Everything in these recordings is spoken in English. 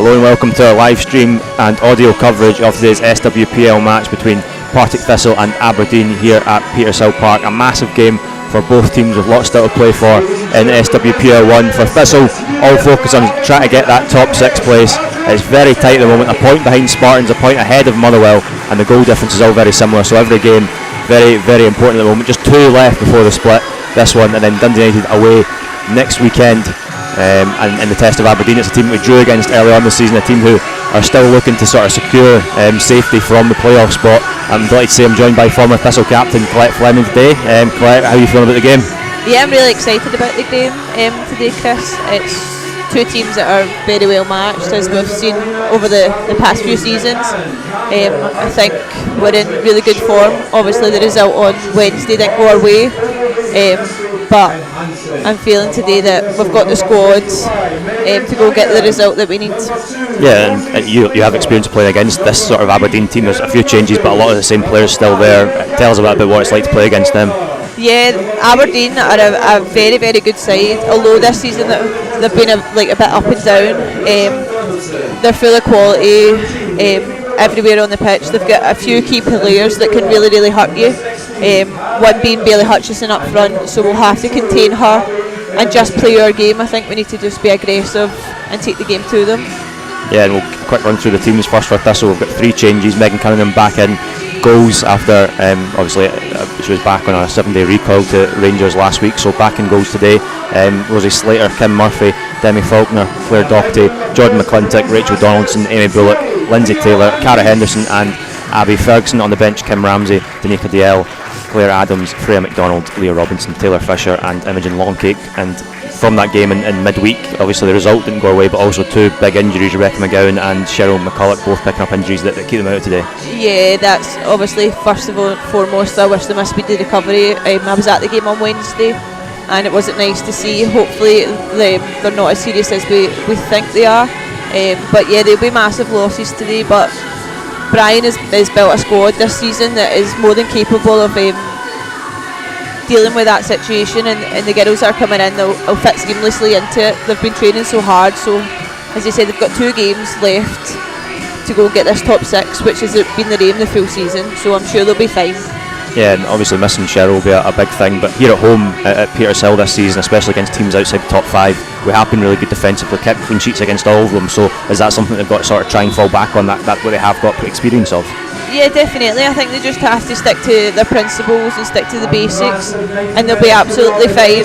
Hello and welcome to our live stream and audio coverage of today's SWPL match between Partick Thistle and Aberdeen here at Partick Thistle Park. A massive game for both teams with lots still to play for in SWPL 1. For Thistle, all focus on trying to get that top 6 place. It's very tight at the moment, a point behind Spartans, a point ahead of Motherwell, and the goal difference is all very similar, so every game very, very important at the moment. Just 2 left before the split, this one, and then Dundee United away next weekend. And in the test of Aberdeen, it's a team we drew against early on this season, a team who are still looking to sort of secure safety from the playoff spot. I'm delighted to say I'm joined by former Thistle captain Colette Fleming today. Colette, how are you feeling about the game? Yeah, I'm really excited about the game today, Chris. It's 2 teams that are very well matched, as we've seen over the past few seasons. I think we're in really good form. Obviously the result on Wednesday didn't go our way, but I'm feeling today that we've got the squad to go get the result that we need. Yeah, and you have experience playing against this sort of Aberdeen team. There's a few changes, but a lot of the same players still there. Tell us about what it's like to play against them. Yeah, Aberdeen are a very, very good side. Although this season they've been a bit up and down. They're full of quality everywhere on the pitch. They've got a few key players that can really, really hurt you. One being Bailey Hutchison up front, so we'll have to contain her and just play our game. I think we need to just be aggressive and take the game to them. Yeah, and we'll quick run through the teams first for Thistle. We've got 3 changes. Megan Cunningham back in goals after obviously she was back on a 7-day recall to Rangers last week, so back in goals today. Rosie Slater, Kim Murphy, Demi Faulkner, Claire Doherty, Jordan McClintock, Rachel Donaldson, Amy Bullock, Lindsay Taylor, Cara Henderson and Abby Ferguson. On the bench, Kim Ramsey, Danica Diel, Claire Adams, Freya McDonald, Leah Robinson, Taylor Fisher and Imogen Longcake. And from that game in midweek, obviously the result didn't go away, but also 2 big injuries, Rebecca McGowan and Cheryl McCulloch both picking up injuries that keep them out today. Yeah, that's obviously first of all foremost. I wish them a speedy recovery. I was at the game on Wednesday and it wasn't nice to see. Hopefully they're not as serious as we think they are, but yeah, there'll be massive losses today, but Brian has built a squad this season that is more than capable of dealing with that situation, and the girls that are coming in, they'll fit seamlessly into it. They've been training so hard, so as you said, they've got 2 games left to go get this top 6, which has been the aim the full season, so I'm sure they'll be fine. Yeah, and obviously missing Cheryl will be a big thing, but here at home at Peters Hill this season, especially against teams outside the top 5, we have been really good defensively, kept clean sheets against all of them, so is that something they've got to sort of try and fall back on, that what they have got experience of? Yeah, definitely. I think they just have to stick to their principles and stick to the basics, and they'll be absolutely fine.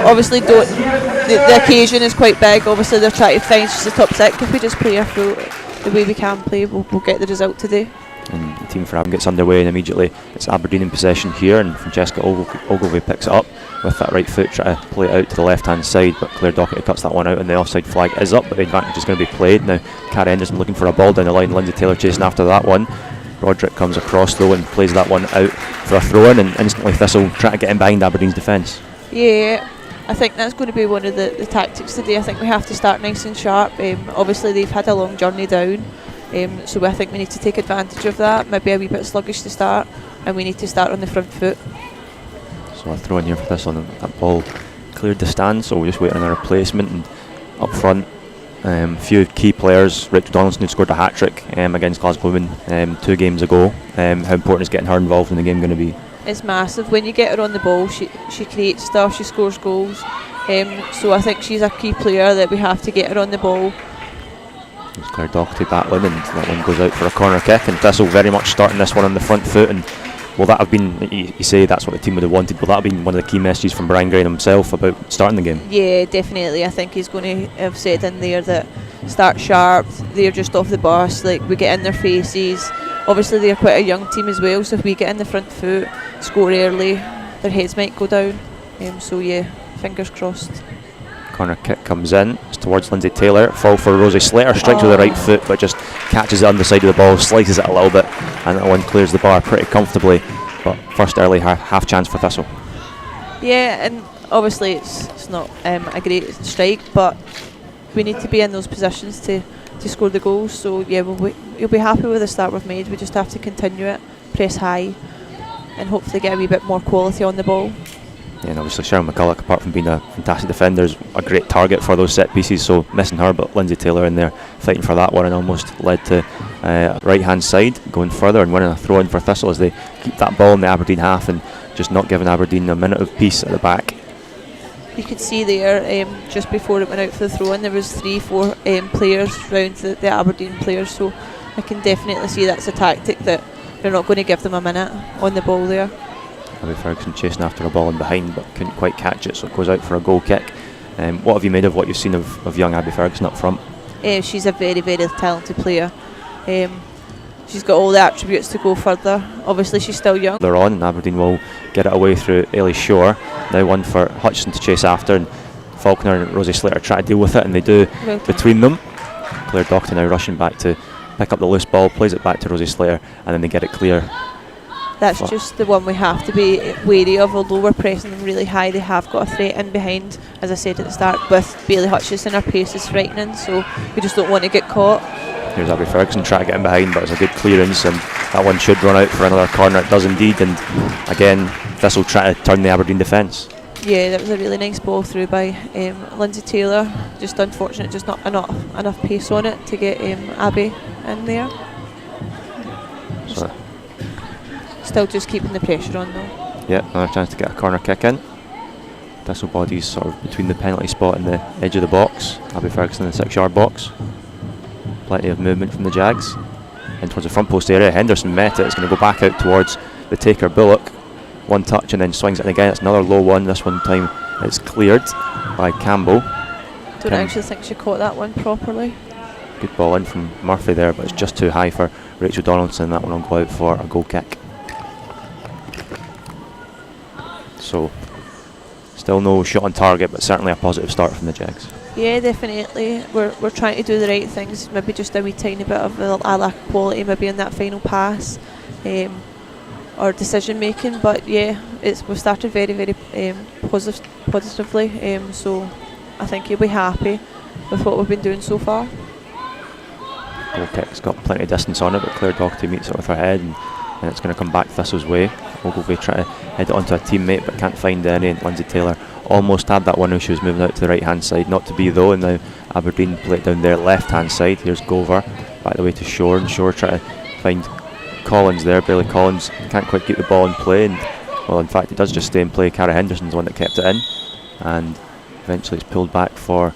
Obviously, the occasion is quite big. Obviously, they're trying to find just the top 6. If we just play our full the way we can play, we'll get the result today. And the team for Aberdeen gets underway, and immediately it's Aberdeen in possession here, and Francesca Ogilvie picks it up with that right foot, trying to play it out to the left hand side, but Claire Doherty cuts that one out and the offside flag is up, but the advantage is going to be played. Now Cara Henderson looking for a ball down the line, Lindsay Taylor chasing after that one. Roderick comes across though and plays that one out for a throw in, and instantly Thistle trying to get in behind Aberdeen's defence. Yeah, I think that's going to be one of the tactics today. I think we have to start nice and sharp. Obviously they've had a long journey down, so I think we need to take advantage of that. Maybe a wee bit sluggish to start, and we need to start on the front foot. So a throw in here for Thistle, and that ball cleared the stand, so we're just waiting on a replacement. And up front, a few key players. Rachel Donaldson, who scored a hat-trick against Glasgow Women 2 games ago. How important is getting her involved in the game going to be? It's massive. When you get her on the ball, she creates stuff, she scores goals. So I think she's a key player that we have to get her on the ball. There's Claire Doherty battling, and that one goes out for a corner kick, and Thistle very much starting this one on the front foot. And will that have been, you say that's what the team would have wanted, will that have been one of the key messages from Brian Gray himself about starting the game? Yeah, definitely. I think he's going to have said in there that start sharp, they're just off the bus, like we get in their faces. Obviously they're quite a young team as well, so if we get in the front foot, score early, their heads might go down. So yeah, fingers crossed. Corner kick comes in, it's towards Lindsay Taylor, fall for Rosie Slater, strikes with the right foot but just catches the underside of the ball, slices it a little bit, and that one clears the bar pretty comfortably. But first early half chance for Thistle. Yeah, and obviously it's not a great strike, but we need to be in those positions to score the goals. So yeah, you'll be happy with the start we've made. We just have to continue it, press high, and hopefully get a wee bit more quality on the ball. Yeah, and obviously Cheryl McCulloch, apart from being a fantastic defender, is a great target for those set pieces, so missing her, but Lindsay Taylor in there fighting for that one, and almost led to right hand side, going further and winning a throw in for Thistle as they keep that ball in the Aberdeen half and just not giving Aberdeen a minute of peace at the back. You could see there, just before it went out for the throw in, there was 3-4 players round the Aberdeen players, so I can definitely see that's a tactic that they're not going to give them a minute on the ball there. Abby Ferguson chasing after a ball in behind but couldn't quite catch it, so it goes out for a goal kick. What have you made of what you've seen of young Abby Ferguson up front? She's a very, very talented player. She's got all the attributes to go further. Obviously she's still young. They're on, and Aberdeen will get it away through Ailey Shore. Now one for Hutchinson to chase after, and Faulkner and Rosie Slater try to deal with it, and they do between them. Claire Doherty now rushing back to pick up the loose ball, plays it back to Rosie Slater, and then they get it clear. That's just the one we have to be wary of. Although we're pressing them really high, they have got a threat in behind, as I said at the start, with Bailey Hutchison. Her pace is frightening, so we just don't want to get caught. Here's Abby Ferguson trying to get in behind, but it's a good clearance, and that one should run out for another corner. It does indeed, and again Thistle try to turn the Aberdeen defence. Yeah, that was a really nice ball through by Lindsay Taylor. Just unfortunate, just not enough pace on it to get Abby in there. So still just keeping the pressure on though. Yeah, another chance to get a corner kick in. Thistle bodies sort of between the penalty spot and the edge of the box. Abby Ferguson in the 6-yard box. Plenty of movement from the Jags. And towards the front post area, Henderson met it. It's going to go back out towards the taker Bullock. One touch and then swings it, and again it's another low one. This one time it's cleared by Campbell. Don't actually think she caught that one properly. Good ball in from Murphy there, but it's just too high for Rachel Donaldson. That one will go out for a goal kick. So still no shot on target, but certainly a positive start from the Jags. Yeah, definitely. We're trying to do the right things. Maybe just a wee tiny bit of a lack of quality, maybe in that final pass, or decision making. But yeah, we've started very, very positively. So I think you'll be happy with what we've been doing so far. Goal kick's got plenty of distance on it, but Claire Doherty meets it with her head, and it's going to come back Thistle's way. Ogilvie try to head it onto a teammate, but can't find any. And Lindsay Taylor almost had that one when she was moving out to the right hand side, not to be though, and now Aberdeen play it down their left hand side. Here's Gover back the way to Shore, and Shore try to find Collins there. Bailey Collins can't quite keep the ball in play, and well, in fact, it does just stay in play. Cara Henderson's the one that kept it in, and eventually it's pulled back for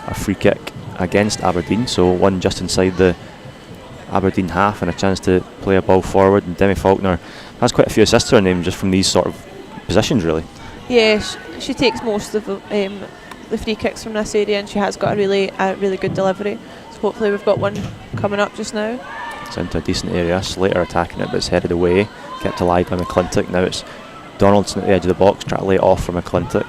a free kick against Aberdeen. So one just inside the Aberdeen half and a chance to play a ball forward, and Demi Faulkner has quite a few assists to her name just from these sort of positions, really. Yeah, she takes most of the free kicks from this area, and she has got a really good delivery. So hopefully we've got one coming up just now. It's into a decent area. Slater attacking it, but it's headed away, kept alive by McClintock. Now it's Donaldson at the edge of the box trying to lay it off for McClintock.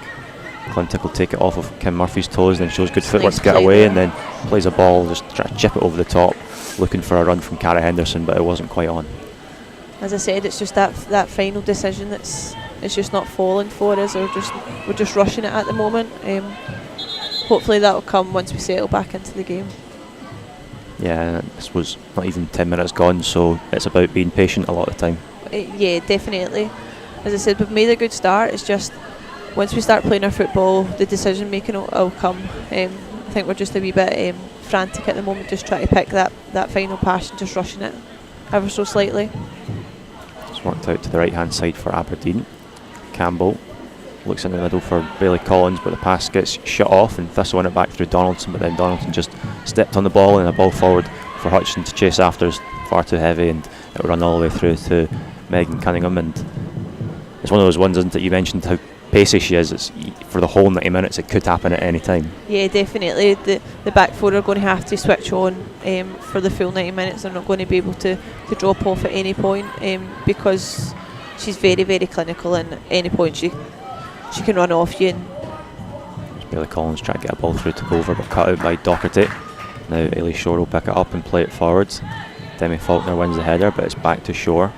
McClintock will take it off of Kim Murphy's toes, and then shows good footwork to get away, and then plays a ball, just try to chip it over the top, looking for a run from Cara Henderson, but it wasn't quite on. As I said, it's just that final decision it's just not falling for us, or we're just rushing it at the moment. Hopefully that will come once we settle back into the game. Yeah, this was not even 10 minutes gone, so it's about being patient a lot of the time. Yeah, definitely. As I said, we've made a good start. It's just once we start playing our football, the decision making will come. I think we're just a wee bit frantic at the moment, just trying to pick that final pass and just rushing it ever so slightly. It's worked out to the right hand side for Aberdeen. Campbell looks in the middle for Bailey Collins, but the pass gets shut off, and Thistle won it back through Donaldson, but then Donaldson just stepped on the ball, and a ball forward for Hutchinson to chase after is far too heavy, and it will run all the way through to Megan Cunningham. And it's one of those ones, isn't it? You mentioned how pacey she is. It's for the whole 90 minutes, it could happen at any time. Yeah, definitely. The back four are going to have to switch on for the full 90 minutes. They're not going to be able to drop off at any point, because she's very, very clinical, and at any point she can run off you. Bailey Collins trying to get a ball through to Gover, but cut out by Doherty. Now Ailey Shore will pick it up and play it forwards. Demi Faulkner wins the header, but it's back to Shore.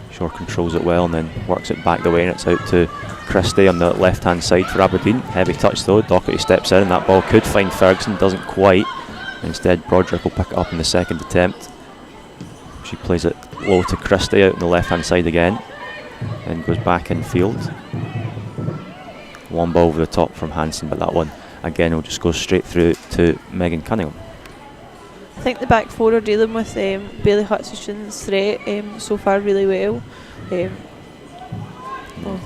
Shore controls it well and then works it back the way, and it's out to Christie on the left hand side for Aberdeen. Heavy touch though, Doherty steps in, and that ball could find Ferguson, doesn't quite. Instead Broderick will pick it up in the second attempt. She plays it low to Christie out on the left hand side again, then goes back in field. Long ball over the top from Hansen, but that one again will just go straight through to Megan Cunningham. I think the back four are dealing with Bailey Hutchison's threat so far really well.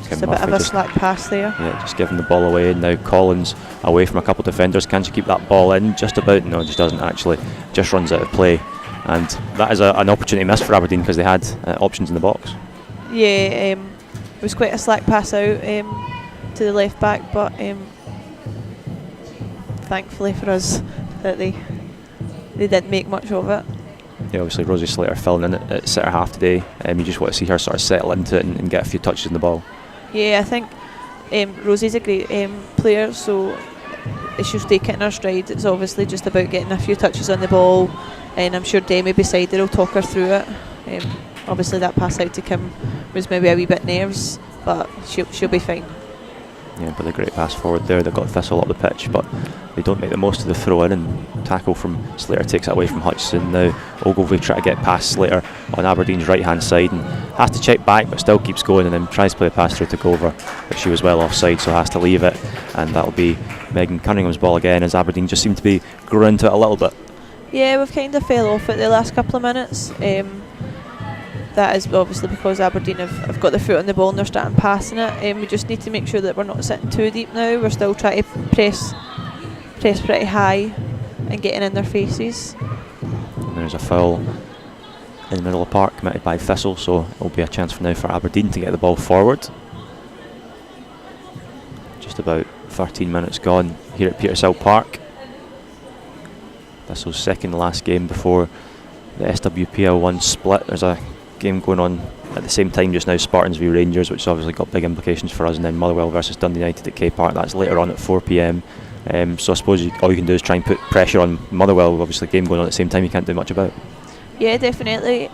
Just a bit of a slack pass there. Yeah, just giving the ball away, and now Collins away from a couple of defenders. Can she keep that ball in? Just about. No, just doesn't actually. Just runs out of play, and that is an opportunity missed for Aberdeen because they had options in the box. Yeah, it was quite a slack pass out to the left back, but thankfully for us that they didn't make much of it. Yeah, obviously Rosie Slater filling in at centre half today. You just want to see her sort of settle into it and get a few touches in the ball. Yeah, I think Rosie's a great player, so she'll take it in her stride. It's obviously just about getting a few touches on the ball, and I'm sure Demi beside her will talk her through it. Obviously that pass out to Kim was maybe a wee bit nerves, but she'll be fine. Yeah, but a great pass forward there. They've got Thistle up the pitch, but they don't make the most of the throw in, and tackle from Slater takes it away from Hutchison. Now Ogilvie try to get past Slater on Aberdeen's right hand side and has to check back, but still keeps going, and then tries to play the pass through to Gover, but she was well offside, so has to leave it, and that'll be Megan Cunningham's ball again, as Aberdeen just seem to be growing into it a little bit. Yeah, we've kind of fell off it the last couple of minutes. That is obviously because Aberdeen have got their foot on the ball and they're starting passing it. We just need to make sure that we're not sitting too deep now. We're still trying to press pretty high and getting in their faces. And there's a foul in the middle of the park committed by Thistle, so it'll be a chance for now for Aberdeen to get the ball forward. Just about 13 minutes gone here at Petershill Park. Thistle's second to last game before the SWPL 1 split. There's a game going on at the same time just now, Spartans v Rangers, which has obviously got big implications for us, and then Motherwell versus Dundee United at K Park. That's later on at 4 p.m. So I suppose all you can do is try and put pressure on Motherwell. Obviously game going on at the same time you can't do much about. Yeah, definitely.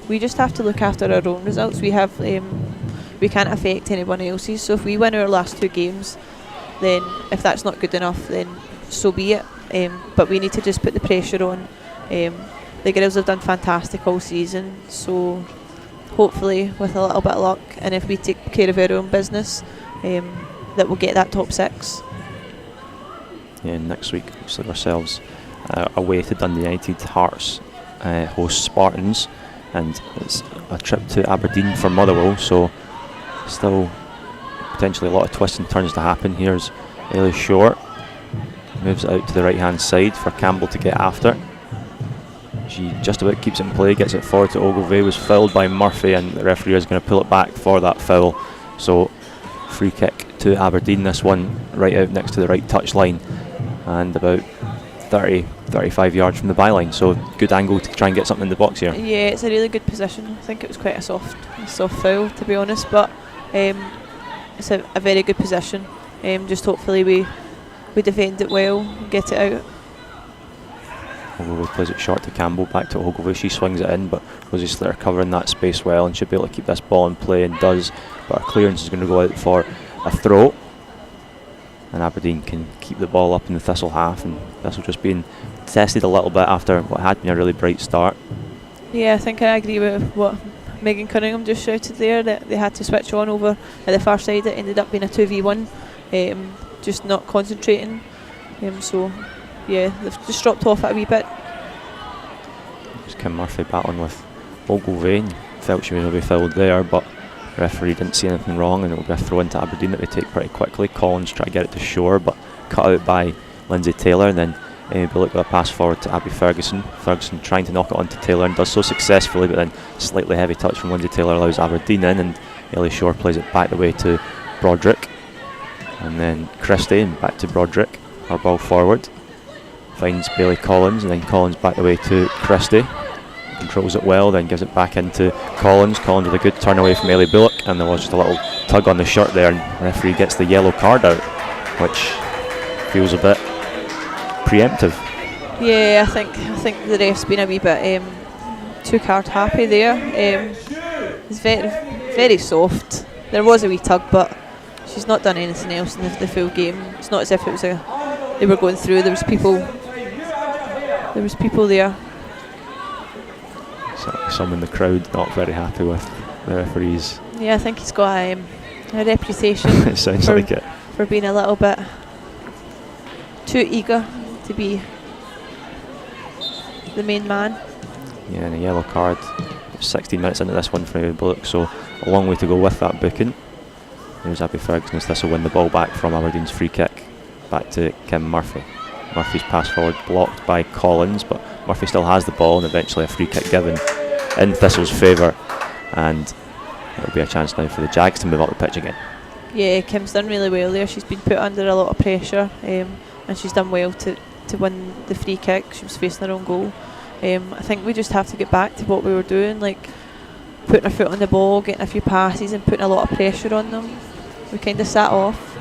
We just have to look after our own results. We can't affect anyone else's, so if we win our last two games, then if that's not good enough, then so be it. But we need to just put the pressure on. The girls have done fantastic all season, so hopefully with a little bit of luck, and if we take care of our own business, that we'll get that top six. Yeah, next week obviously ourselves away to Dundee United. Hearts host Spartans, and it's a trip to Aberdeen for Motherwell, so still potentially a lot of twists and turns to happen. Here's Ailey Short, moves it out to the right hand side for Campbell to get after. She just about keeps it in play, gets it forward to Ogilvie, was fouled by Murphy, and the referee is going to pull it back for that foul. So free kick to Aberdeen, this one right out next to the right touch line, and about 35 yards from the byline, so good angle to try and get something in the box here. Yeah, it's a really good position. I think it was quite a soft foul, to be honest, but it's a very good position. Just hopefully we defend it well, get it out. Ogilvie plays it short to Campbell, back to Ogilvie, she swings it in, but Rosie Slater covering that space well and should be able to keep this ball in play, and does, but our clearance is going to go out for a throw, and Aberdeen can keep the ball up in the Thistle half, and Thistle just being tested a little bit after what had been a really bright start. Yeah, I think I agree with what Megan Cunningham just shouted there, that they had to switch on over at the far side. It ended up being a 2v1, just not concentrating, so yeah, they've just dropped off it a wee bit. It's Kim Murphy battling with Ogilvie, felt she was maybe fouled there, but the referee didn't see anything wrong, and it will be a throw into Aberdeen that they take pretty quickly. Collins try to get it to shore, but cut out by Lindsay Taylor, and then Amy Bullock with a pass forward to Abby Ferguson. Ferguson trying to knock it onto Taylor and does so successfully, but then slightly heavy touch from Lindsay Taylor allows Aberdeen in, and Ellie Shore plays it back the way to Broderick, and then Christie, and back to Broderick. Her ball forward, finds Bailey Collins, and then Collins back the way to Christie. Controls it well, then gives it back into Collins. Collins with a good turn away from Ellie Bullock, and there was just a little tug on the shirt there, and the referee gets the yellow card out, which feels a bit preemptive. Yeah, I think the ref's been a wee bit too card happy there. It's very soft. There was a wee tug, but she's not done anything else in the full game. It's not as if it was they were going through. There was people there. So, some in the crowd not very happy with the referees. Yeah, I think he's got a reputation. It sounds like it. for being a little bit too eager to be the main man. Yeah, and a yellow card. 16 minutes into this one for Bullock, so a long way to go with that booking. There's Abby Ferguson as Thistle win the ball back from Aberdeen's free kick. Back to Kim Murphy. Murphy's pass forward blocked by Collins, but Murphy still has the ball, and eventually a free kick given in Thistle's favour, and it'll be a chance now for the Jags to move up the pitch again. Yeah, Kim's done really well there. She's been put under a lot of pressure, and she's done well to win the free kick. She was facing her own goal. I think we just have to get back to what we were doing, like putting our foot on the ball, getting a few passes and putting a lot of pressure on them. We kind of sat off.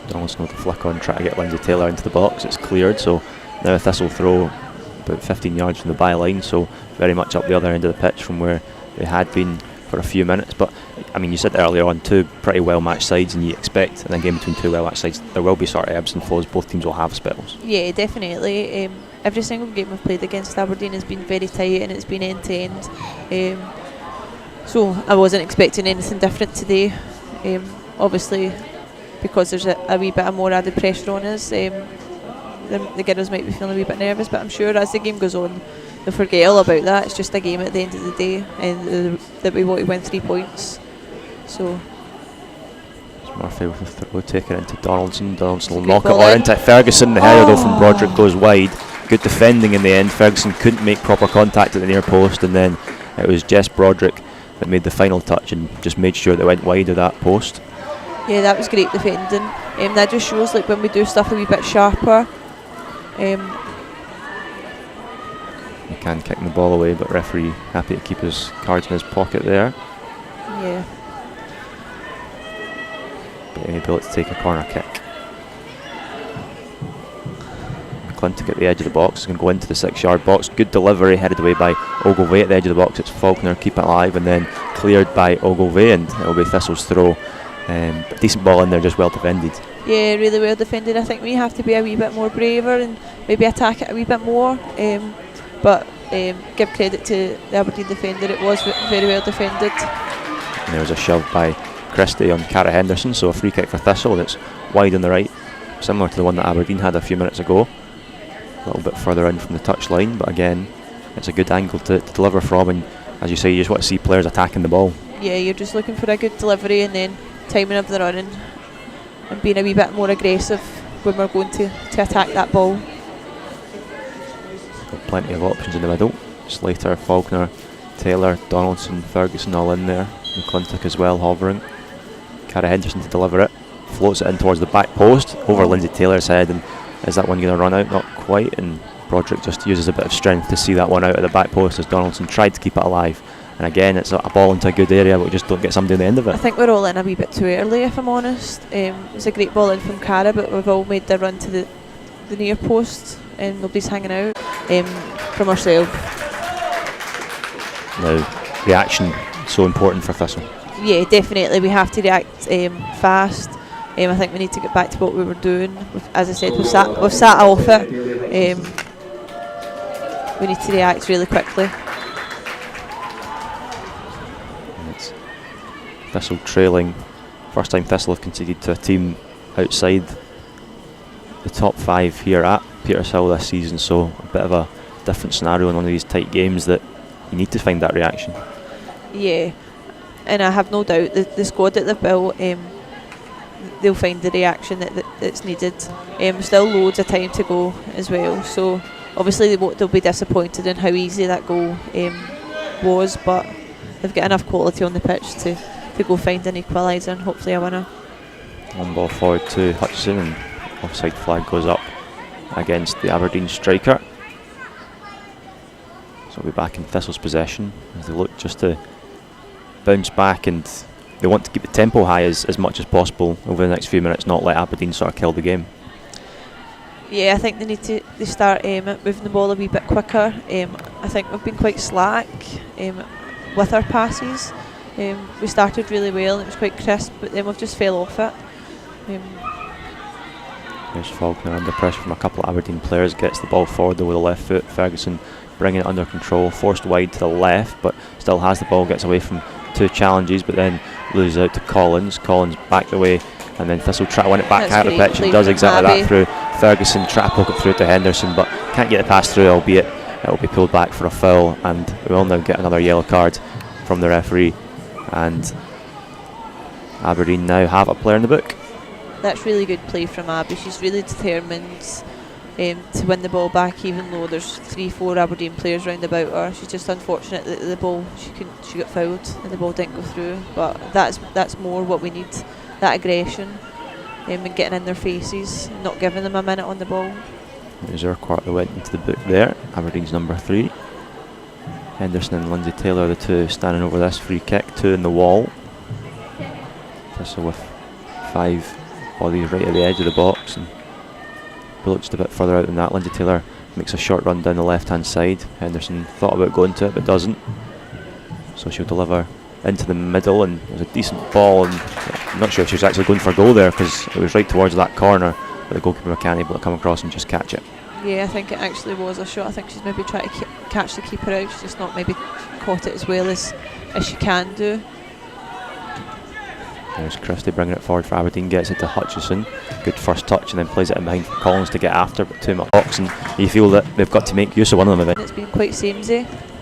Donaldson with the flick on, try to get Lindsay Taylor into the box. It's cleared, so now a Thistle throw about 15 yards from the byline, so very much up the other end of the pitch from where they had been for a few minutes. But I mean, you said earlier on, two pretty well matched sides, and you expect in a game between two well matched sides there will be sort of ebbs and flows. Both teams will have spells. Yeah, definitely. Every single game we've played against Aberdeen has been very tight, and it's been end to end. So I wasn't expecting anything different today. Obviously, because there's a wee bit of more added pressure on us, the girls might be feeling a wee bit nervous, but I'm sure as the game goes on they'll forget all about that. It's just a game at the end of the day, and that we want to win 3 points. So Murphy with the throw, take it into Donaldson. Donaldson will knock it on into Ferguson. The header though from Broderick goes wide. Good defending in the end. Ferguson couldn't make proper contact at the near post, and then it was Jess Broderick that made the final touch and just made sure they went wide of that post. Yeah, that was great defending. That just shows like when we do stuff a wee bit sharper. He can kick the ball away, but referee happy to keep his cards in his pocket there. Yeah. But able to take a corner kick. McClintock at the edge of the box is going to go into the 6-yard box. Good delivery, headed away by Ogilvie at the edge of the box. It's Faulkner, keep it alive, and then cleared by Ogilvie, and it'll be Thistle's throw. Decent ball in there, just well defended. Yeah, really well defended. I think we have to be a wee bit more braver and maybe attack it a wee bit more. But give credit to the Aberdeen defender, it was very well defended. And there was a shove by Christie on Cara Henderson, so a free kick for Thistle that's wide on the right, similar to the one that Aberdeen had a few minutes ago. A little bit further in from the touchline, but again, it's a good angle to deliver from, and as you say, you just want to see players attacking the ball. Yeah, you're just looking for a good delivery and then timing of the running and being a wee bit more aggressive when we're going to attack that ball. Got plenty of options in the middle. Slater, Faulkner, Taylor, Donaldson, Ferguson all in there. McClintock as well hovering. Cara Henderson to deliver it. Floats it in towards the back post over Lindsay Taylor's head, and is that one going to run out? Not quite, and Broderick just uses a bit of strength to see that one out at the back post as Donaldson tried to keep it alive. And again, it's a ball into a good area, but we just don't get somebody on the end of it. I think we're all in a wee bit too early, if I'm honest. It's a great ball in from Cara, but we've all made the run to the near post, and nobody's hanging out from ourselves. Now, reaction so important for Thistle. Yeah, definitely. We have to react fast. I think we need to get back to what we were doing. As I said, we've sat off it. We need to react really quickly. Thistle trailing. First time Thistle have conceded to a team outside the top 5 here at Petershill this season, so a bit of a different scenario in one of these tight games that you need to find that reaction. Yeah, and I have no doubt that the squad that they've built, they'll find the reaction that's needed. Still loads of time to go as well, so obviously they'll be disappointed in how easy that goal was, but they've got enough quality on the pitch to go find an equaliser and hopefully a winner. One ball forward to Hutchison, and offside flag goes up against the Aberdeen striker. So we'll be back in Thistle's possession as they look just to bounce back, and they want to keep the tempo high as much as possible over the next few minutes, not let Aberdeen sort of kill the game. Yeah, I think they need to start moving the ball a wee bit quicker. I think we've been quite slack with our passes. We started really well and it was quite crisp, but then we've just fell off it. There's Faulkner under pressure from a couple of Aberdeen players, gets the ball forward with the left foot. Ferguson bringing it under control, forced wide to the left, but still has the ball, gets away from 2 challenges, but then loses out to Collins. Collins back the way and then Thistle try to win it back That's out of the great pitch, play and does from exactly Abby. that through Ferguson. Try to poke it through to Henderson, but can't get the pass through, albeit it will be pulled back for a foul, and we will now get another yellow card from the referee, and Aberdeen now have a player in the book. That's really good play from Abby. She's really determined to win the ball back, even though there's 3-4 Aberdeen players round about her. She's just unfortunate that the ball she got fouled and the ball didn't go through. But that's more what we need, that aggression and getting in their faces, not giving them a minute on the ball. There's Urquhart that went into the book there. Aberdeen's number 3. Henderson and Lindsay Taylor, the two standing over this free kick, 2 in the wall. Thistle with 5 bodies right at the edge of the box, and Bullock just a bit further out than that. Lindsay Taylor makes a short run down the left hand side. Henderson thought about going to it but doesn't, so she'll deliver into the middle, and it was a decent ball, and I'm not sure if she was actually going for a goal there because it was right towards that corner, but the goalkeeper can't able to come across and just catch it. Yeah, I think it actually was a shot. I think she's maybe trying to catch the keeper out. She's just not maybe caught it as well as she can do. There's Christie bringing it forward for Aberdeen, gets it to Hutchison. Good first touch, and then plays it in behind for Collins to get after, but too much box, and you feel that they've got to make use of one of them It's been quite samey.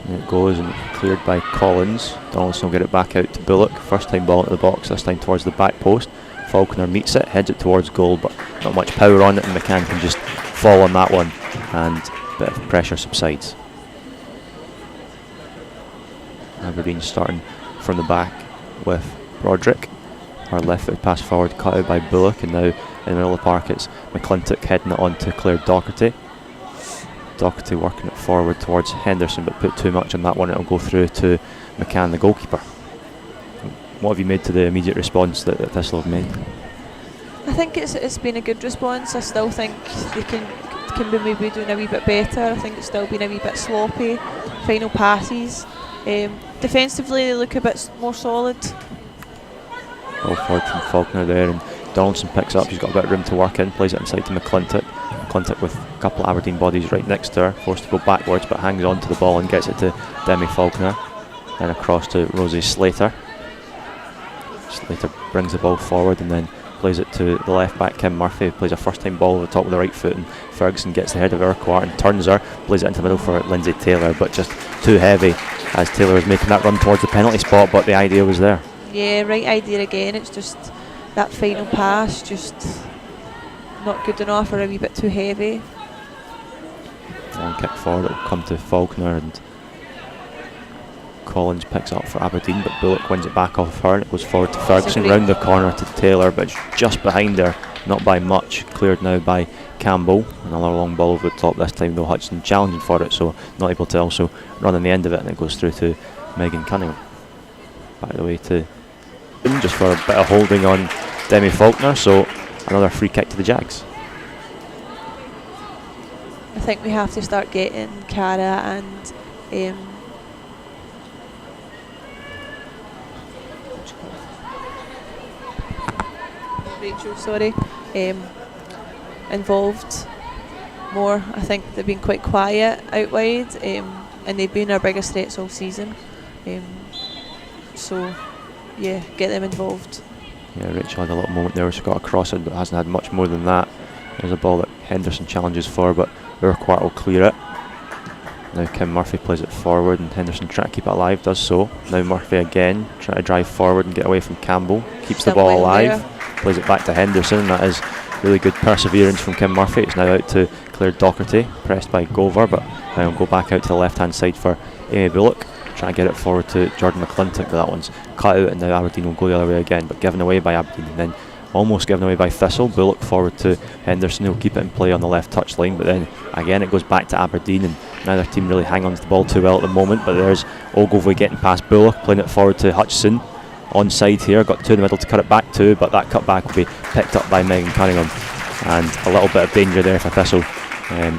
And it goes and cleared by Collins. Donaldson will get it back out to Bullock. First time ball into the box, this time towards the back post. Faulkner meets it, heads it towards goal, but not much power on it, and McCann can just fall on that one, and a bit of pressure subsides. Aberdeen starting from the back with Broderick. Our left foot pass forward, cut out by Bullock, and now in the middle of the park it's McClintock heading it on to Claire Docherty. Docherty working it forward towards Henderson, but put too much on that one, it'll go through to McCann, the goalkeeper. What have you made to the immediate response that Thistle have made? I think it's been a good response. I still think they can be maybe doing a wee bit better. I think it's still been a wee bit sloppy. Final passes. Defensively they look a bit more solid. All forward from Faulkner there, and Donaldson picks up. She's got a bit of room to work in, plays it inside to McClintock. McClintock with a couple of Aberdeen bodies right next to her, forced to go backwards but hangs on to the ball and gets it to Demi Faulkner. Then across to Rosie Slater. Slater brings the ball forward and then plays it to the left back Kim Murphy, who plays a first time ball over the top with the right foot, and Ferguson gets the head of Urquhart and turns her, plays it into the middle for Lindsay Taylor, but just too heavy as Taylor was making that run towards the penalty spot, but the idea was there. Yeah, right idea again. It's just that final pass, just not good enough or a wee bit too heavy. Long kick forward, it'll come to Faulkner, and Collins picks up for Aberdeen, but Bullock wins it back off her, and it goes forward to Ferguson, round the corner to Taylor, but it's just behind her, not by much. Cleared now by Campbell. Another long ball over the top, this time though Hutchison challenging for it, so not able to also run on the end of it, and it goes through to Megan Cunningham. Back the way to just for a bit of holding on Demi Faulkner, so another free kick to the Jags. I think we have to start getting Cara and Rachel, involved more. I think they've been quite quiet out wide, and they've been our biggest threats all season. So yeah, get them involved. Yeah, Rachel had a little moment there where she got a cross in, but hasn't had much more than that. There's a ball that Henderson challenges for, but Urquhart will clear it. Now Kim Murphy plays it forward, and Henderson trying to keep it alive, does so. Now Murphy again, trying to drive forward and get away from Campbell. Keeps the ball alive, plays it back to Henderson, and that is really good perseverance from Kim Murphy. It's now out to Claire Docherty, pressed by Gover, but now will go back out to the left hand side for Amy Bullock. Trying to get it forward to Jordan McClintock, but that one's cut out, and now Aberdeen will go the other way again, but given away by Aberdeen, and then almost given away by Thistle. Bullock forward to Henderson, who'll keep it in play on the left touch line, but then again it goes back to Aberdeen, and neither team really hang on to the ball too well at the moment. But there's Ogilvie getting past Bullock, playing it forward to Hutchison. Onside here, got two in the middle to cut it back to, but that cut back will be picked up by Megan Cunningham, and a little bit of danger there for Thistle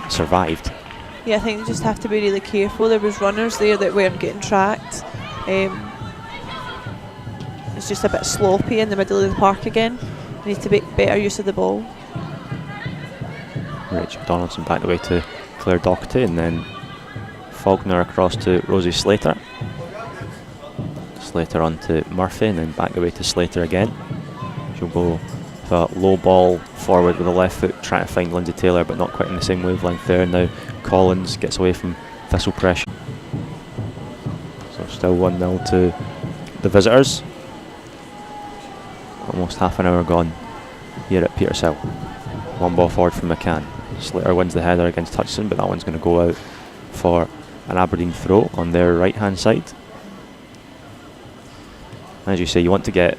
survived. Yeah, I think they just have to be really careful. There was runners there that weren't getting tracked. It's just a bit sloppy in the middle of the park again. They need to make better use of the ball. Rachel Donaldson back the way to Claire Docherty, and then Faulkner across to Rosie Slater. Slater on to Murphy, and then back the way to Slater again. She'll go So a low ball forward with a left foot, trying to find Lindsay Taylor, but not quite in the same wavelength there. Now Collins gets away from Thistle pressure. So still 1-0 to the visitors. Almost half an hour gone here at Petershill. One ball forward from McCann. Slater wins the header against Hutchison, but that one's going to go out for an Aberdeen throw on their right hand side. As you say, you want to get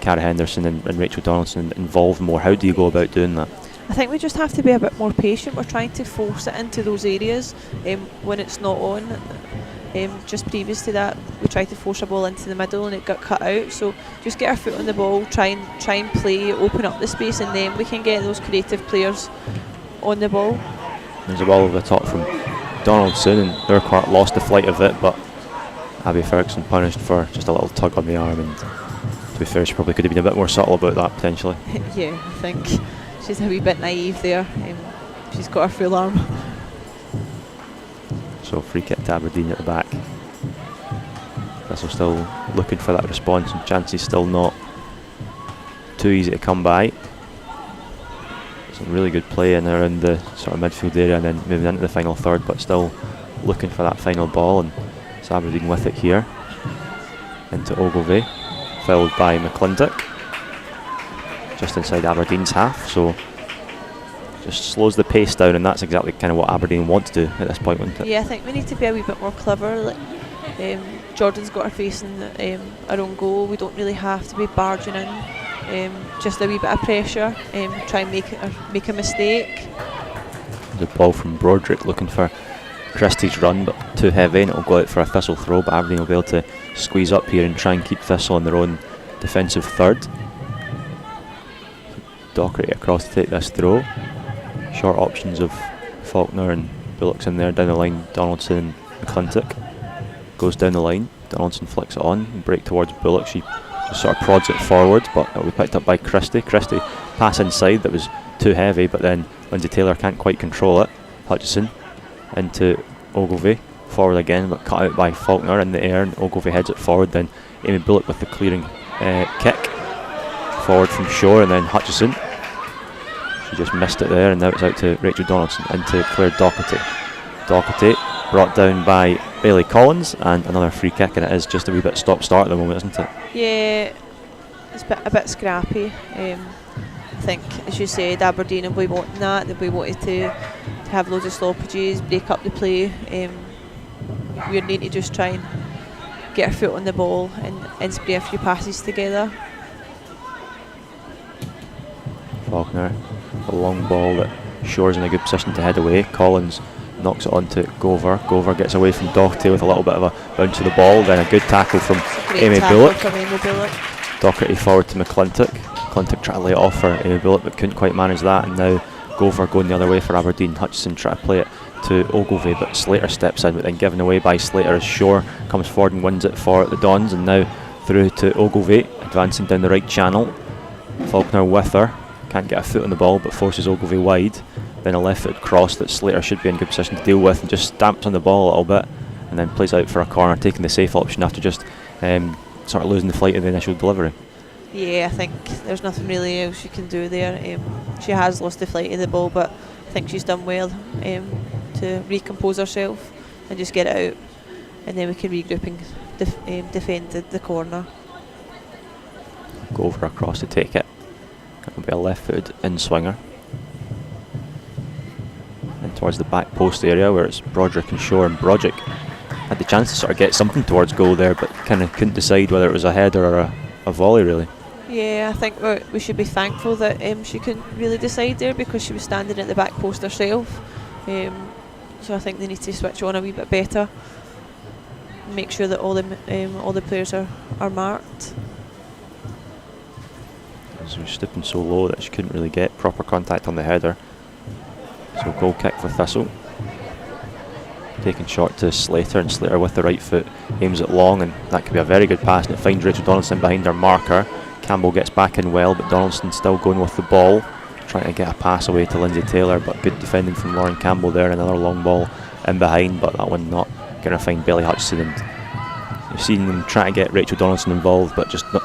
Cara Henderson and Rachel Donaldson involved more. How do you go about doing that? I think we just have to be a bit more patient. We're trying to force it into those areas when it's not on. Just previous to that, we tried to force a ball into the middle and it got cut out. So just get our foot on the ball, try and play, open up the space, and then we can get those creative players on the ball. There's a ball over the top from Donaldson, and Urquhart lost the flight of it, but Abby Ferguson punished for just a little tug on the arm, and to be fair, she probably could have been a bit more subtle about that potentially. Yeah, I think she's a wee bit naive there. She's got her full arm. So free kick to Aberdeen at the back. Thistle still looking for that response, and chances still not too easy to come by. Some really good play in around the sort of midfield area and then moving into the final third, but still looking for that final ball, and it's Aberdeen with it here into Ogilvie, followed by McClintock just inside Aberdeen's half, so just slows the pace down, and that's exactly kind of what Aberdeen want to do at this point, wouldn't it? Yeah, I think we need to be a wee bit more clever. Jordan's got her facing our own goal. We don't really have to be barging in. Just a wee bit of pressure, try and make a mistake. The ball from Broderick looking for Christie's run, but too heavy, and it'll go out for a Thistle throw, but Aberdeen will be able to squeeze up here and try and keep Thistle on their own defensive third. Docherty across to take this throw. Short options of Faulkner and Bullock's in there, down the line Donaldson and McClintock. Goes down the line, Donaldson flicks it on and break towards Bullock. She just sort of prods it forward, but it'll be picked up by Christie. Christie pass inside that was too heavy, but then Lindsay Taylor can't quite control it. Hutchison into Ogilvie, forward again, but cut out by Faulkner in the air, and Ogilvie heads it forward. Then Amy Bullock with the clearing kick forward from Shore, and then Hutchison. She just missed it there, and now it's out to Rachel Donaldson into Claire Docherty. Docherty brought down by Bailey Collins, and another free kick, and it is just a wee bit stop-start at the moment, isn't it? Yeah, it's a bit scrappy. I think, as you said, Aberdeen will be wanting that. They'll be wanting to have loads of stoppages, break up the play. We need to just try and get our foot on the ball and spray a few passes together. Faulkner, a long ball that Shore's in a good position to head away. Collins knocks it on to Gover. Gover gets away from Docherty with a little bit of a bounce to the ball, then a good tackle from Amy Bullock. Docherty forward to McClintock. McClintock tried to lay it off for Amy Bullock, but couldn't quite manage that, and now Gover going the other way for Aberdeen. Hutchison try to play it to Ogilvie, but Slater steps in, but then given away by Slater as Shore comes forward and wins it for the Dons, and now through to Ogilvie, advancing down the right channel. Faulkner with her, can't get a foot on the ball, but forces Ogilvie wide. Then a left-footed cross that Slater should be in good position to deal with, and just stamps on the ball a little bit, and then plays out for a corner, taking the safe option after just sort of losing the flight of the initial delivery. Yeah, I think there's nothing really else she can do there. She has lost the flight of the ball, but I think she's done well to recompose herself and just get it out, and then we can regroup and defend the corner. Go over across to take it. It'll be a left-footed in-swinger. And towards the back post area where it's Broderick and Shore, and Broderick had the chance to sort of get something towards goal there, but kind of couldn't decide whether it was a header or a volley really. Yeah, I think we should be thankful that she couldn't really decide there, because she was standing at the back post herself. So I think they need to switch on a wee bit better, make sure that all the players are marked. So we're stooping so low that she couldn't really get proper contact on the header. So goal kick for Thistle. Taken short to Slater, and Slater with the right foot aims it long, and that could be a very good pass, and it finds Rachel Donaldson behind her marker. Campbell gets back in well, but Donaldson still going with the ball, trying to get a pass away to Lindsay Taylor, but good defending from Lauren Campbell there. Another long ball in behind, but that one not going to find Bailey Hutchison, and You've seen them try to get Rachel Donaldson involved, but just not,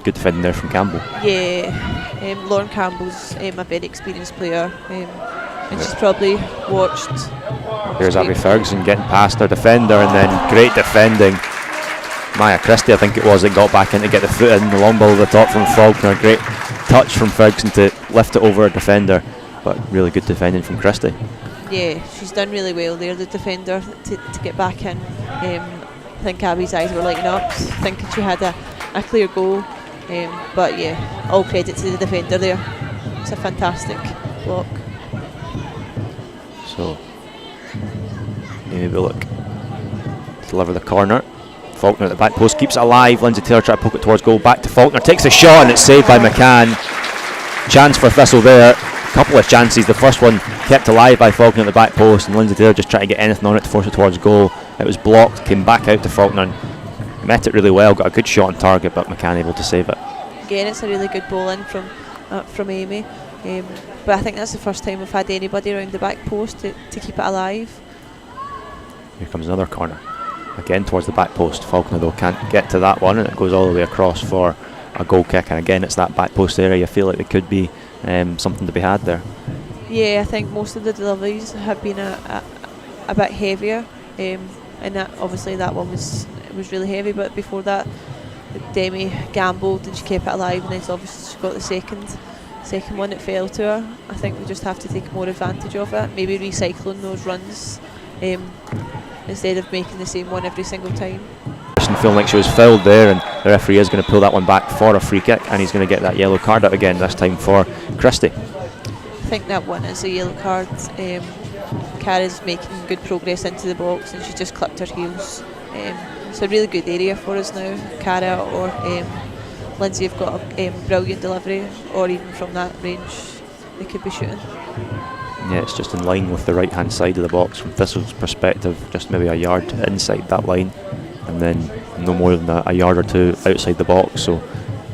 good defending there from Campbell. Yeah, Lauren Campbell's a very experienced player, and she's probably watched. Here's Abby Ferguson getting past her defender, and then great defending. Maya Christie, I think it was, that got back in to get the foot in. The long ball over the top from Faulkner. Great touch from Ferguson to lift it over a defender, but really good defending from Christie. Yeah, she's done really well there, the defender, to get back in. I think Abby's eyes were lighting up, thinking she had a clear goal. But yeah, all credit to the defender there. It's a fantastic block. So, Amy Bullock deliver the corner. Faulkner at the back post, keeps it alive. Lindsay Taylor tries to poke it towards goal. Back to Faulkner, takes a shot and it's saved by McCann. Chance for Thistle there. A couple of chances. The first one kept alive by Faulkner at the back post, and Lindsay Taylor just trying to get anything on it to force it towards goal. It was blocked, came back out to Faulkner, met it really well, got a good shot on target, but McCann able to save it. Again, it's a really good ball in from Amy. But I think that's the first time we've had anybody around the back post to keep it alive. Here comes another corner. Again towards the back post. Faulkner though can't get to that one, and it goes all the way across for a goal kick. And again, it's that back post area. You feel like there could be something to be had there. Yeah, I think most of the deliveries have been a bit heavier, and that obviously that one was really heavy. But before that, Demi gambled and she kept it alive, and then obviously she got the second one that fell to her. I think we just have to take more advantage of it. Maybe recycling those runs. Instead of making the same one every single time. Feeling like she was fouled there, and the referee is going to pull that one back for a free kick, and he's going to get that yellow card out again, this time for Christie. I think that one is a yellow card. Cara's making good progress into the box, and she just clipped her heels. It's a really good area for us now. Cara or Lindsay have got a brilliant delivery, or even from that range they could be shooting. Yeah, it's just in line with the right hand side of the box from Thistle's perspective, just maybe a yard inside that line, and then no more than a yard or two outside the box. So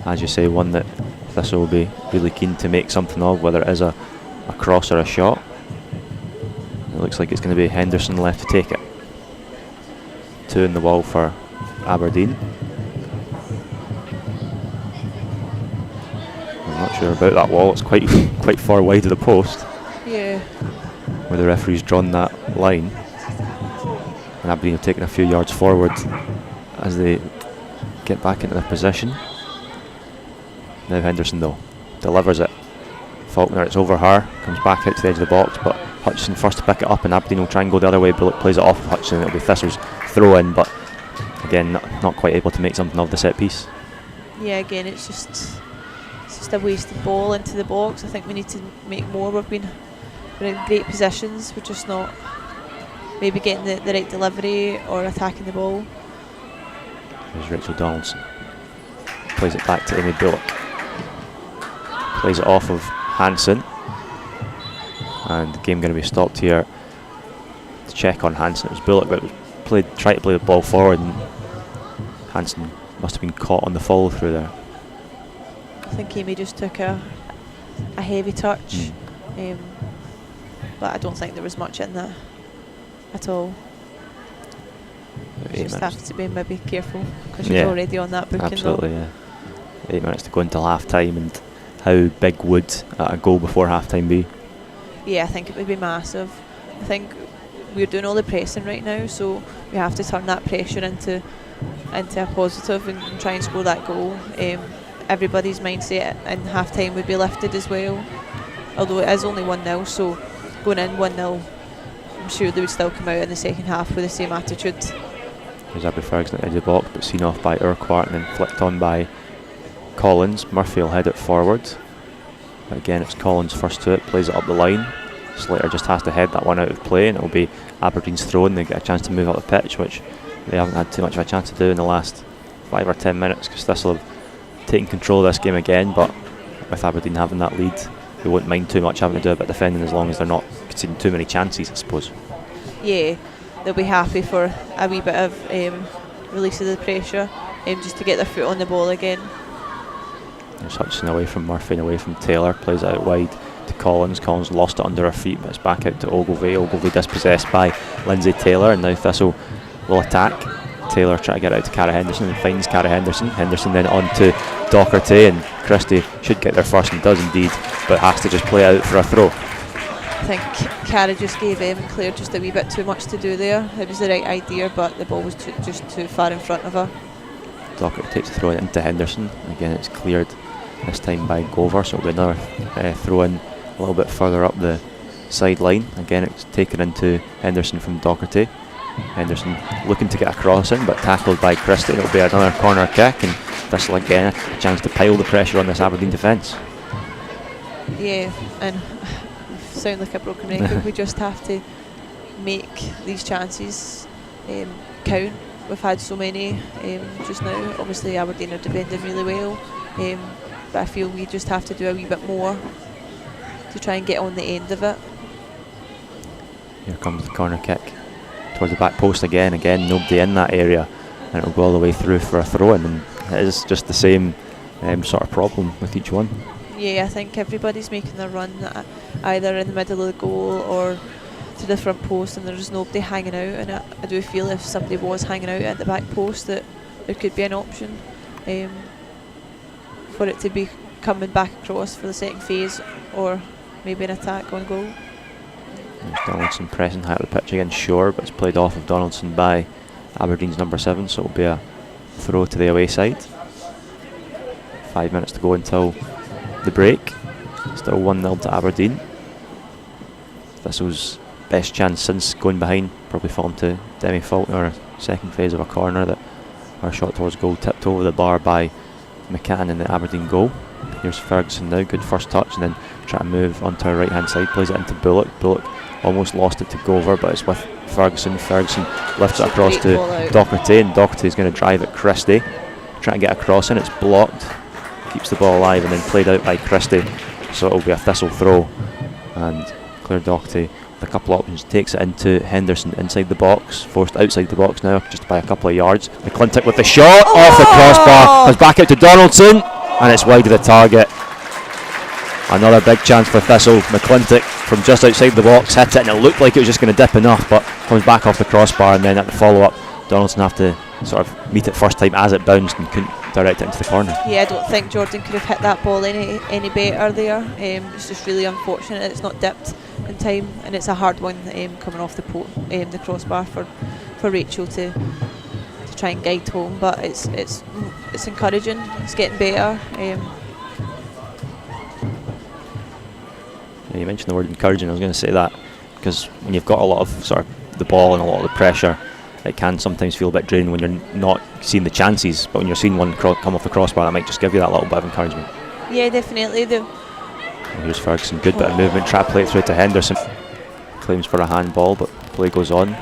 as you say, one that Thistle will be really keen to make something of, whether it is a cross or a shot. It looks like it's going to be Henderson left to take it. 2 in the wall for Aberdeen. I'm not sure about that wall, it's quite far wide of the post. Yeah. Where the referee's drawn that line, and Aberdeen have taken a few yards forward as they get back into their position. Now Henderson though delivers it. Faulkner, it's over her, comes back out to the edge of the box, but Hutchison first to pick it up, and Aberdeen will try and go the other way. Bullock plays it off of Hutchison. It'll be Thistle's throw in, but again not quite able to make something of the set piece. Yeah, again it's just a wasted ball into the box. I think we need to make more. We're in great positions, we're just not maybe getting the right delivery or attacking the ball. There's Rachel Donaldson. Plays it back to Amy Bullock. Plays it off of Hansen. And the game going to be stopped here to check on Hansen. It was Bullock that tried to play the ball forward, and Hansen must have been caught on the follow through there. I think Amy just took a heavy touch. But I don't think there was much in that at all. Just have to be maybe careful, because she's already on that booking. Absolutely, though. Yeah. 8 minutes to go until half time, and how big would a goal before half time be? Yeah, I think it would be massive. I think we're doing all the pressing right now, so we have to turn that pressure into a positive and try and score that goal. Everybody's mindset in half time would be lifted as well, although it is only 1-0, so going in 1-0, I'm sure they would still come out in the second half with the same attitude. There's Abby Ferguson at the edge of the box, but seen off by Urquhart and then flicked on by Collins. Murphy will head it forward. But again, it's Collins first to it, plays it up the line. Slater just has to head that one out of play, and it'll be Aberdeen's throw, and they get a chance to move up the pitch, which they haven't had too much of a chance to do in the last 5 or 10 minutes, because Thistle have taken control of this game again. But with Aberdeen having that lead, they won't mind too much having to do a bit of defending, as long as they're not conceding too many chances, I suppose. Yeah, they'll be happy for a wee bit of release of the pressure, just to get their foot on the ball again. There's Hutchison away from Murphy and away from Taylor, plays it out wide to Collins. Collins lost it under her feet, but it's back out to Ogilvie. Ogilvie dispossessed by Lindsay Taylor, and now Thistle will attack. Taylor trying to get out to Cara Henderson and finds Cara Henderson. Henderson then on to Docherty, and Christie should get there first and does indeed, but has to just play out for a throw. I think Cara just gave Claire just a wee bit too much to do there. It was the right idea, but the ball was just too far in front of her. Docherty takes the throw into Henderson. Again, it's cleared this time by Gover, so it'll be another throw in a little bit further up the sideline. Again, it's taken into Henderson from Docherty. Henderson looking to get a cross in, but tackled by Christie. It'll be another corner kick, and Thistle again a chance to pile the pressure on this Aberdeen defence. Yeah, and sound like a broken record. We just have to make these chances count. We've had so many just now. Obviously Aberdeen are defending really well, but I feel we just have to do a wee bit more to try and get on the end of it. Here comes the corner kick towards the back post again. Again, nobody in that area, and it'll go all the way through for a throw-in, and it is just the same sort of problem with each one. Yeah, I think everybody's making their run either in the middle of the goal or to the front post, and there's nobody hanging out. And I do feel if somebody was hanging out at the back post, that there could be an option for it to be coming back across for the second phase, or maybe an attack on goal. There's Donaldson pressing high up the pitch against Shore, but it's played off of Donaldson by Aberdeen's number 7, so it'll be a throw to the away side. 5 minutes to go until the break. Still 1-0 to Aberdeen. Thistle's best chance since going behind probably fallen to Demi Faulkner, or a second phase of a corner that our shot towards goal tipped over the bar by McCann in the Aberdeen goal. Here's Ferguson now, good first touch, and then trying to move onto our right hand side, plays it into Bullock. Bullock almost lost it to Gover, but it's with Ferguson. Ferguson lifts it across to Docherty, and Docherty is going to drive at Christie, trying to get a cross in. It's blocked, keeps the ball alive, and then played out by Christie, so it'll be a Thistle throw. And Claire Docherty with a couple of options, takes it into Henderson inside the box, forced outside the box now just by a couple of yards. McClintock with the shot off the crossbar, comes back out to Donaldson, and it's wide of the target. Another big chance for Thistle. McClintock from just outside the box hit it, and it looked like it was just going to dip enough, but comes back off the crossbar, and then at the follow-up Donaldson have to sort of meet it first time as it bounced and couldn't direct it into the corner. Yeah, I don't think Jordan could have hit that ball any better there. It's just really unfortunate it's not dipped in time, and it's a hard one coming off the crossbar for Rachel to try and guide home, but it's encouraging. It's getting better. You mentioned the word encouraging. I was going to say that because when you've got a lot of sort of the ball and a lot of the pressure, it can sometimes feel a bit draining when you're not seeing the chances, but when you're seeing one come off the crossbar, that might just give you that little bit of encouragement. Yeah, definitely. Here's Ferguson, good bit of movement, trap play through to Henderson, claims for a handball, but play goes on.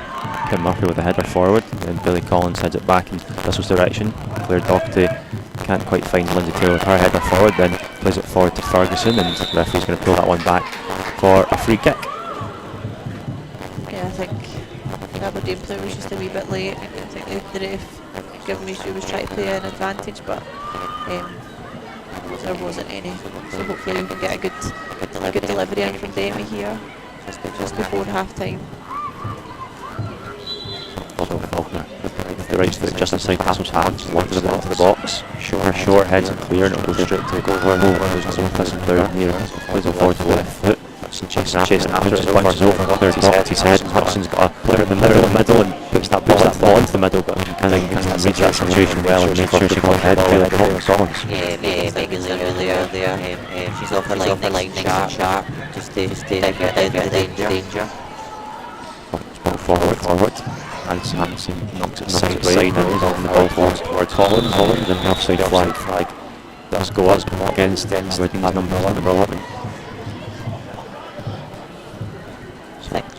Kim Murphy with a header forward, and then Billy Collins heads it back in Thistle's direction. Claire Docherty can't quite find Lindsay Taylor with her header forward, then plays it forward to Ferguson, and the referee's going to pull that one back for a free kick. Yeah, I think the Aberdeen player was just a wee bit late. I think the ref given me she was trying to play an advantage, but there wasn't any. So hopefully we can get a good delivery in from Demi here just before half time. Faulkner with the right foot just inside Thistle's hands, launches it into the box. Short heads and clear, and it'll go straight to Gover. There's no Thistle down here. Plays it forward to the left foot. Chasing after it, punches over. Claire Docherty's head. Hudson's got a player in the middle and puts that ball into the middle, but can read that situation well and make sure she got ahead. Like Collins. Yeah, Megan's there. She's off her line sharp, just to get out of the danger. Ball forward. Hansen knocks it side and the ball falls towards Collins, and an offside flag. Does go up against Aberdeen's number 11.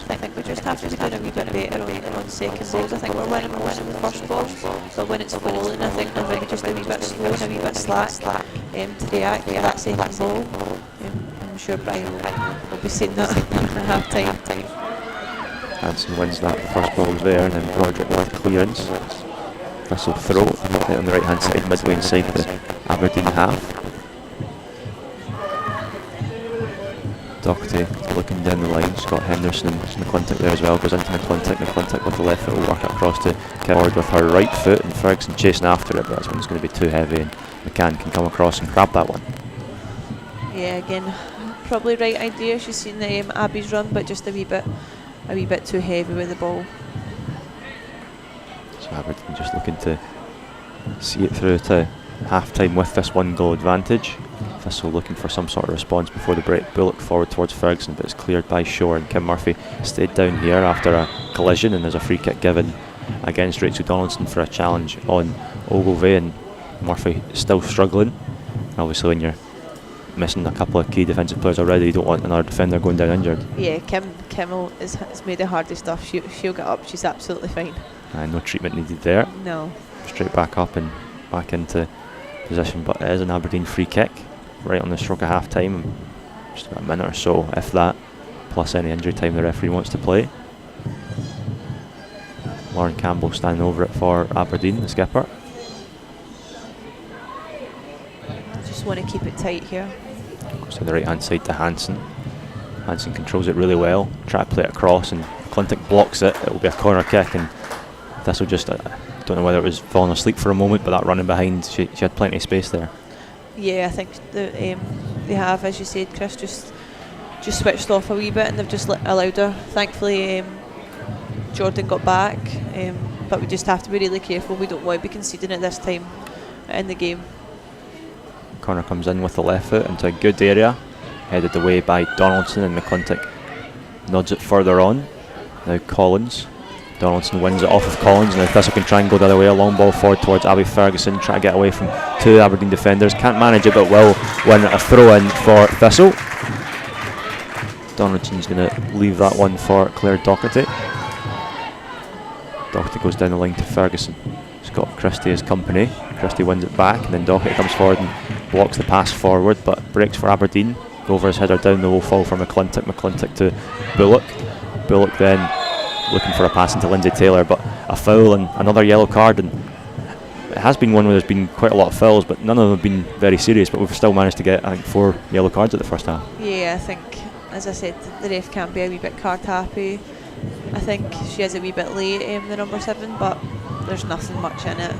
I think we just have to do a wee bit better on second balls. I think we're winning the first ball, but when it's falling, I think we're maybe just a wee bit slow and a wee bit slack to react to that second ball. I'm sure Brian will be saying that at half time. Hansen wins that first ball there, and then Roderick with clearance. Thistle throw on the right hand side, midway inside the Aberdeen half. Docherty looking down the line, Scott Henderson and McClintock there as well, goes into McClintock with the left foot will work it across to forward with her right foot, and Ferguson chasing after it, but that's when it's going to be too heavy, and McCann can come across and grab that one. Yeah, again, probably right idea. She's seen Abby's run, but just a wee bit too heavy with the ball. So Aberdeen just looking to see it through to half-time with this 1-goal advantage. Thistle looking for some sort of response before the break. Bullock forward towards Ferguson, but it's cleared by Shore, and Kim Murphy stayed down here after a collision, and there's a free kick given against Rachel Donaldson for a challenge on Ogilvie, and Murphy still struggling. Obviously when you're missing a couple of key defensive players already, you don't want another defender going down injured. Yeah, Kim has made the hardest stuff. She'll get up, she's absolutely fine. No treatment needed there. No. Straight back up and back into position, but it is an Aberdeen free kick right on the stroke of half time, just about a minute or so, if that, plus any injury time the referee wants to play. Lauren Campbell standing over it for Aberdeen, the skipper. Just want to keep it tight here. Goes to the right hand side to Hansen. Hansen controls it really well, try to play it across, and Clintic blocks it. It will be a corner kick, and Thistle just, I don't know whether it was falling asleep for a moment, but that running behind, she had plenty of space there. Yeah, I think they have, as you said, Chris, just switched off a wee bit, and they've just allowed her. Thankfully, Jordan got back, but we just have to be really careful. We don't want to be conceding at this time in the game. Corner comes in with the left foot into a good area, headed away by Donaldson, and McClintic nods it further on. Now Collins. Donaldson wins it off of Collins, and now Thistle can try and go the other way. A long ball forward towards Abby Ferguson, try to get away from two Aberdeen defenders. Can't manage it, but will win a throw in for Thistle. Donaldson's going to leave that one for Claire Doherty. Doherty goes down the line to Ferguson. Scott Christie as company. Christie wins it back, and then Doherty comes forward and blocks the pass forward, but breaks for Aberdeen. Gover's header down the low fall for McClintic. McClintic to Bullock. Bullock then looking for a pass into Lindsay Taylor, but a foul and another yellow card, and it has been one where there's been quite a lot of fouls, but none of them have been very serious, but we've still managed to get, I think, 4 yellow cards at the first half. Yeah, I think, as I said, the ref can be a wee bit card happy. I think she is a wee bit late, the number 7, but there's nothing much in it.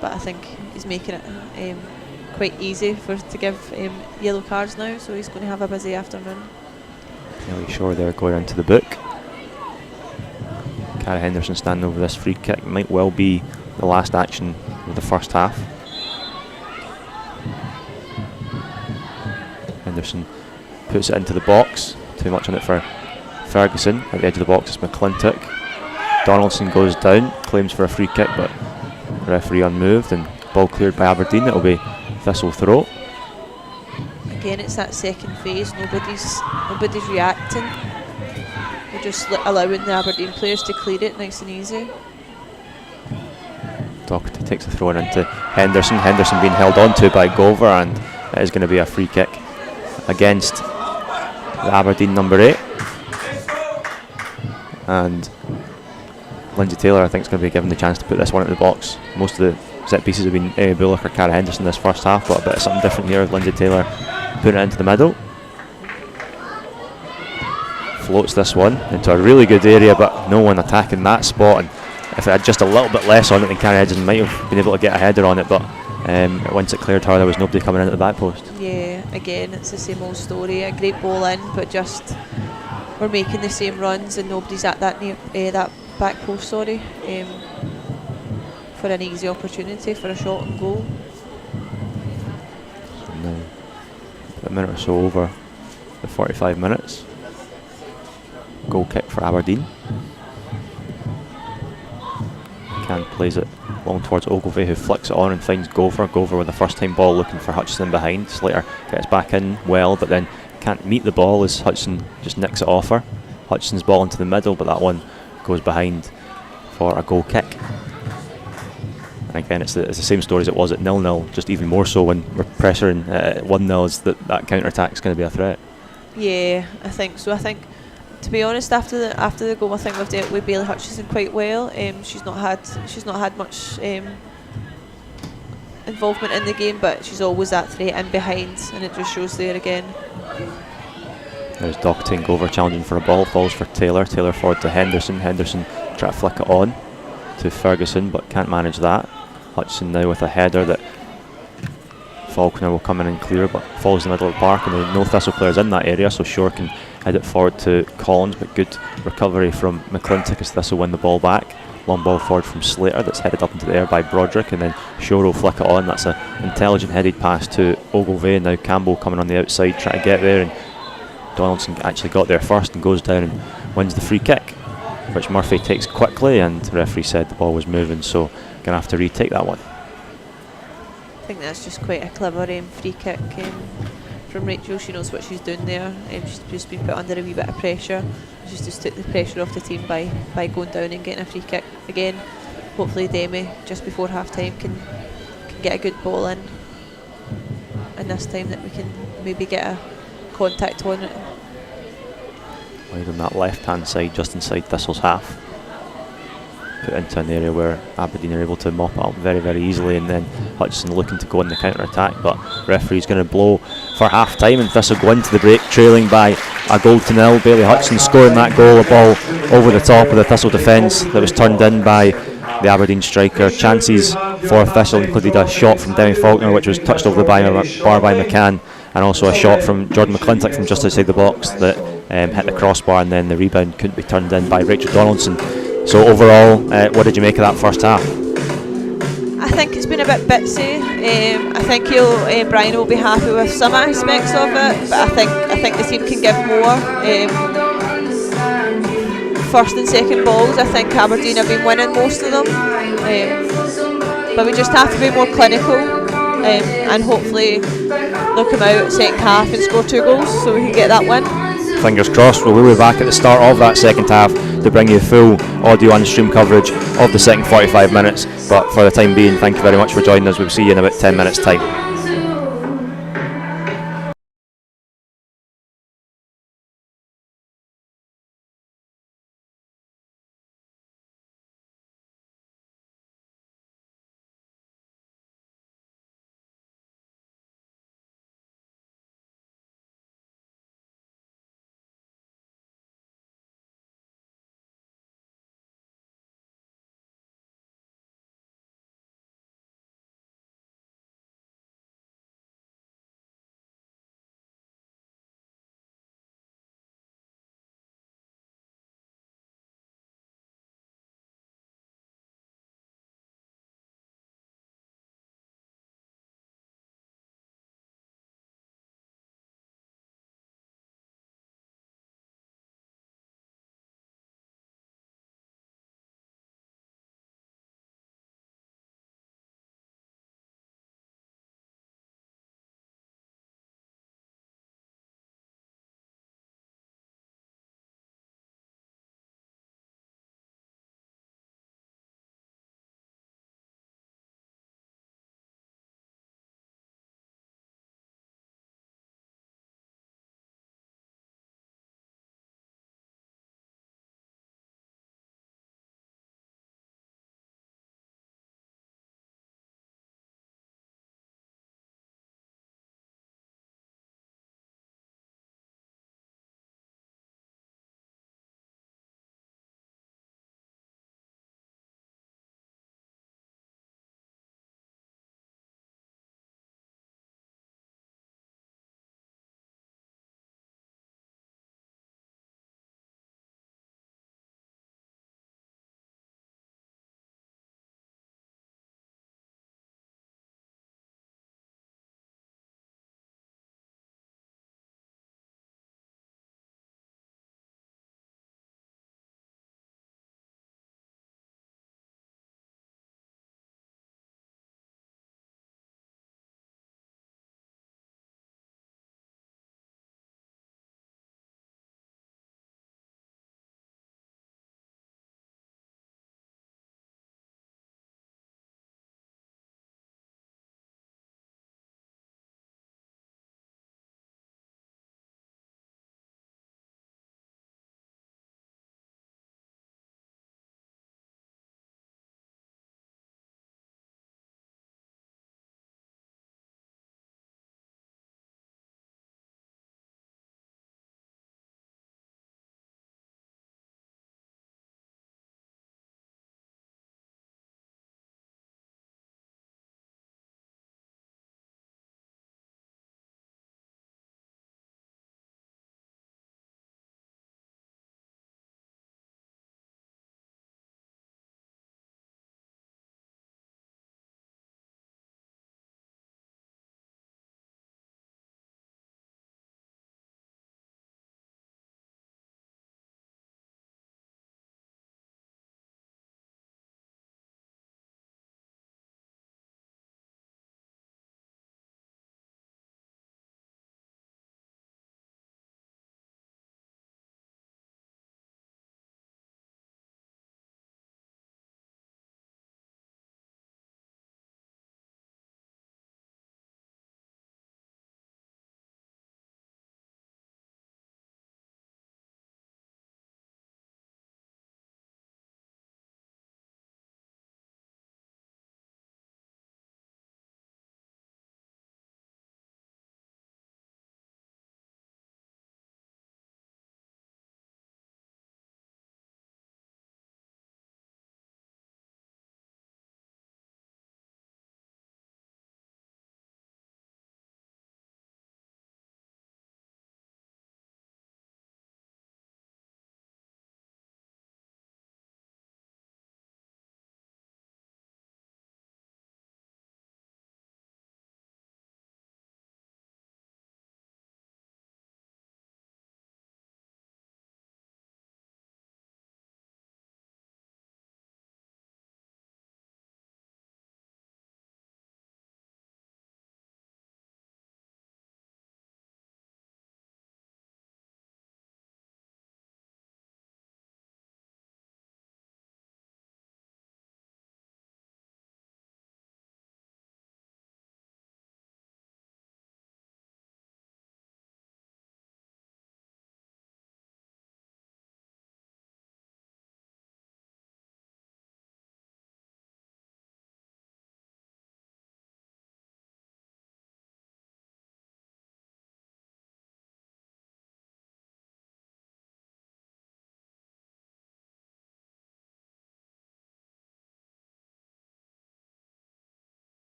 But I think he's making it quite easy to give yellow cards now, so he's going to have a busy afternoon. Kelly Shore there going into the book. Cara Henderson standing over this free kick. Might well be the last action of the first half. Henderson puts it into the box. Too much on it for Ferguson. At the edge of the box is McClintic. Donaldson goes down, claims for a free kick, but referee unmoved, and ball cleared by Aberdeen. It'll be Thistle throw. Again, it's that second phase. Nobody's reacting. We're just allowing the Aberdeen players to clear it nice and easy. Doherty takes the throw in into Henderson. Henderson being held on to by Gover, and it is going to be a free kick against the Aberdeen number 8. And Lindsay Taylor, I think, is going to be given the chance to put this one into the box. Most of the set pieces have been Amy Bullock or Cara Henderson this first half, but a bit of something different here with Lindsay Taylor putting it into the middle. Floats this one into a really good area, but no one attacking that spot, and if it had just a little bit less on it, then Cara Henderson might have been able to get a header on it, but once it cleared her, there was nobody coming in at the back post. Yeah, again, it's the same old story. A great ball in, but just we're making the same runs and nobody's at that that back post, for an easy opportunity for a shot and goal. So now a minute or so over the 45 minutes. Goal kick for Aberdeen. Can plays it long towards Ogilvie, who flicks it on and finds Gover. Gover with a first time ball looking for Hutchison behind. Slater gets back in well, but then can't meet the ball as Hutchison just nicks it off her. Hutchison's ball into the middle, but that one goes behind for a goal kick. And again, it's the same story as it was at 0-0, just even more so when we're pressuring at 1-0, is that counter-attack is going to be a threat. Yeah, I think so. I think, to be honest, after the goal, I think we've dealt with Bailey Hutchison quite well. She's not had much involvement in the game, but she's always that threat in behind, and it just shows there again. There's Doherty and Gover challenging for a ball, falls for Taylor. Taylor forward to Henderson. Henderson try to flick it on to Ferguson, but can't manage that. Hutchinson now with a header that Faulkner will come in and clear, but falls in the middle of the park, and there are no Thistle players in that area, so Shore can head it forward to Collins, but good recovery from McClintock as Thistle win the ball back. Long ball forward from Slater that's headed up into the air by Broderick, and then Shore will flick it on. That's an intelligent headed pass to Ogilvie, and now Campbell coming on the outside trying to get there, and Donaldson actually got there first and goes down and wins the free kick, which Murphy takes quickly, and the referee said the ball was moving, so going to have to retake that one. I think that's just quite a clever free kick from Rachel. She knows what she's doing there. She's just been put under a wee bit of pressure. She's just took the pressure off the team by going down and getting a free kick again. Hopefully Demi just before half time can get a good ball in, and this time that we can maybe get a contact on it. Wide on that left hand side, just inside Thistle's half. Put into an area where Aberdeen are able to mop it up very, very easily, and then Hutchinson looking to go on the counter attack, but referee's going to blow for half time, and Thistle go into the break trailing by a goal to nil. Bailey Hutchinson scoring that goal, a ball over the top of the Thistle defence that was turned in by the Aberdeen striker. Chances for Thistle included a shot from Demi Faulkner, which was touched over the bar by McCann, and also a shot from Jordan McClintock from just outside the box that hit the crossbar, and then the rebound couldn't be turned in by Rachel Donaldson. So overall, what did you make of that first half? I think it's been a bit bitsy. I think Brian will be happy with some aspects of it, but I think the team can give more. First and second balls, I think Aberdeen have been winning most of them, but we just have to be more clinical, and hopefully they'll come out second half and score 2 goals so we can get that win. Fingers crossed. We'll be back at the start of that second half to bring you full audio and stream coverage of the second 45 minutes, but for the time being, thank you very much for joining us. We'll see you in about 10 minutes time.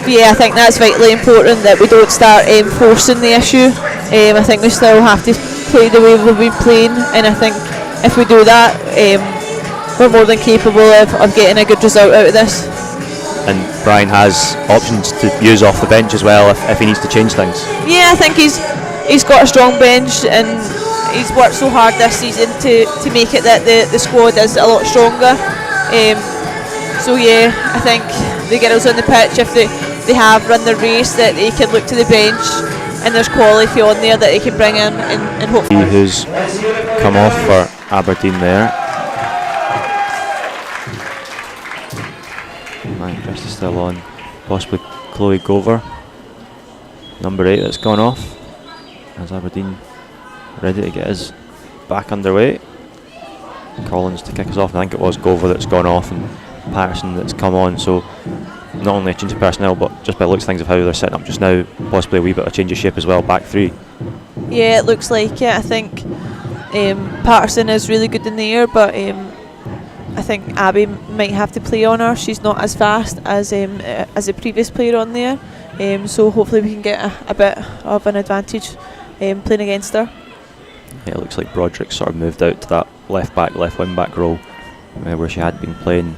Yeah, I think that's vitally important that we don't start forcing the issue. I think we still have to play the way we've been playing, and I think if we do that, we're more than capable of getting a good result out of this. And Brian has options to use off the bench as well if he needs to change things. Yeah, I think he's got a strong bench, and he's worked so hard this season to make it that the squad is a lot stronger. So yeah, I think the girls on the pitch, if they have run the race, that they can look to the bench and there's quality on there that they can bring in and hopefully. Who's come off for Aberdeen there. Chris is still on, possibly Chloe Gover, number 8 that's gone off, as Aberdeen ready to get us back underway. Collins to kick us off. I think it was Gover that's gone off and Patterson that's come on, so not only a change of personnel but just by the looks of things of how they're setting up just now, possibly a wee bit of change of shape as well, back 3. Yeah, it looks like it. I think Patterson is really good in the air, but I think Abby might have to play on her. She's not as fast as a previous player on there, so hopefully we can get a bit of an advantage playing against her. Yeah, it looks like Broderick sort of moved out to that left back, left wing back role where she had been playing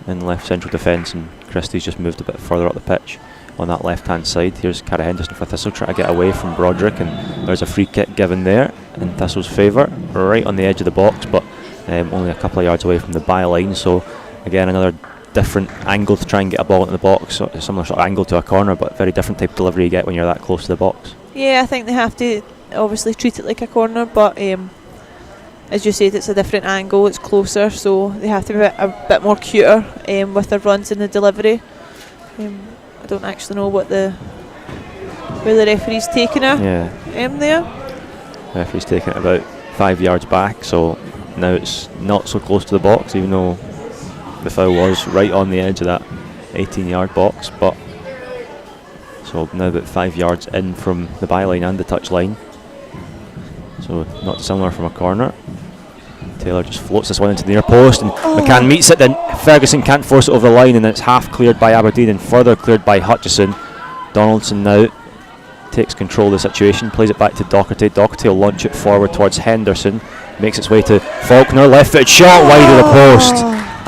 in left central defence, and Christie's just moved a bit further up the pitch on that left hand side. Here's Cara Henderson for Thistle trying to get away from Broderick, and there's a free kick given there in Thistle's favour, right on the edge of the box, but only a couple of yards away from the byline. So again, another different angle to try and get a ball into the box, so similar sort of angle to a corner, but very different type of delivery you get when you're that close to the box. Yeah, I think they have to obviously treat it like a corner, but as you said, it's a different angle, it's closer, so they have to be a bit more cuter with their runs and the delivery. I don't actually know where the referee's taking her. Yeah. There. The referee's taking it about 5 yards back, so now it's not so close to the box, even though the foul was right on the edge of that 18-yard box. But so now about 5 yards in from the byline and the touch line, so not dissimilar from a corner. Taylor just floats this one into the near post, and McCann meets it, then Ferguson can't force it over the line, and it's half cleared by Aberdeen and further cleared by Hutchison. Donaldson now takes control of the situation, plays it back to Docherty. Docherty will launch it forward towards Henderson, makes its way to Faulkner, left foot shot wide of the post,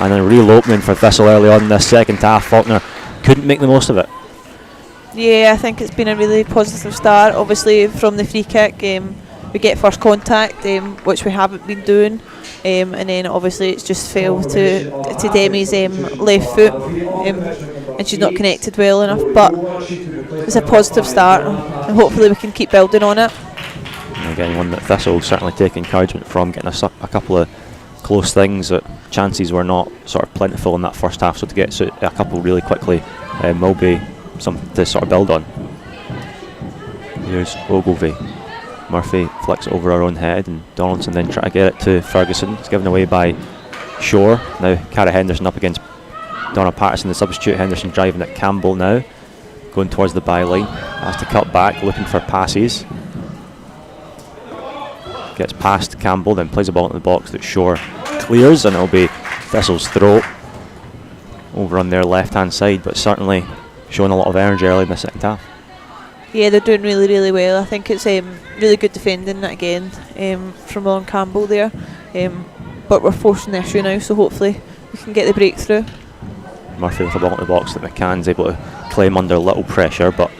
and a real opening for Thistle early on in this second half. Faulkner couldn't make the most of it. Yeah, I think it's been a really positive start. Obviously from the free kick we get first contact, which we haven't been doing, and then obviously it's just fell to Demi's left foot, and she's not connected well enough, but it's a positive start and hopefully we can keep building on it. And again, one that Thistle will certainly take encouragement from, getting a couple of close things. That chances were not sort of plentiful in that first half, so to get a couple really quickly will be something to sort of build on. Here's Ogilvie. Murphy flicks it over her own head, and Donaldson then try to get it to Ferguson. It's given away by Shore. Now Cara Henderson up against Donna Patterson, the substitute. Henderson driving at Campbell now, going towards the byline. Has to cut back, looking for passes. Gets past Campbell, then plays the ball into the box that Shore clears, and it'll be Thistle's throw over on their left hand side, but certainly showing a lot of energy early in the second half. Yeah, they're doing really, really well. I think it's really good defending again from Lauren Campbell there. But we're forcing the issue now, so hopefully we can get the breakthrough. Murphy with the ball in the box that McCann's able to claim under little pressure, but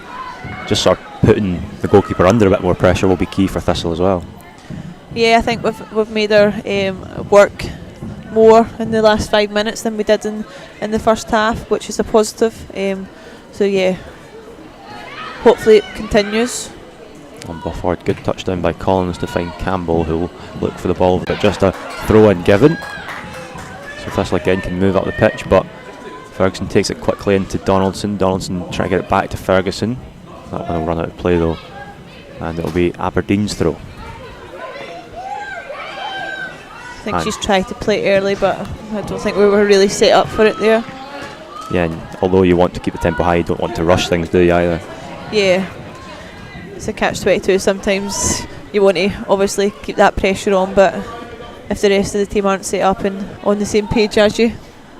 just sort of putting the goalkeeper under a bit more pressure will be key for Thistle as well. Yeah, I think we've made her work more in the last 5 minutes than we did in the first half, which is a positive. So yeah, hopefully it continues. On Bufford, good touchdown by Collins to find Campbell, who will look for the ball, but just a throw in given. So Thistle again can move up the pitch, but Ferguson takes it quickly into Donaldson. Donaldson trying to get it back to Ferguson. That one will run out of play though, and it'll be Aberdeen's throw. I think she's tried to play early, but I don't think we were really set up for it there. Yeah, and although you want to keep the tempo high, you don't want to rush things, do you, either? Yeah, it's a catch-22. Sometimes you want to obviously keep that pressure on, but if the rest of the team aren't set up and on the same page as you,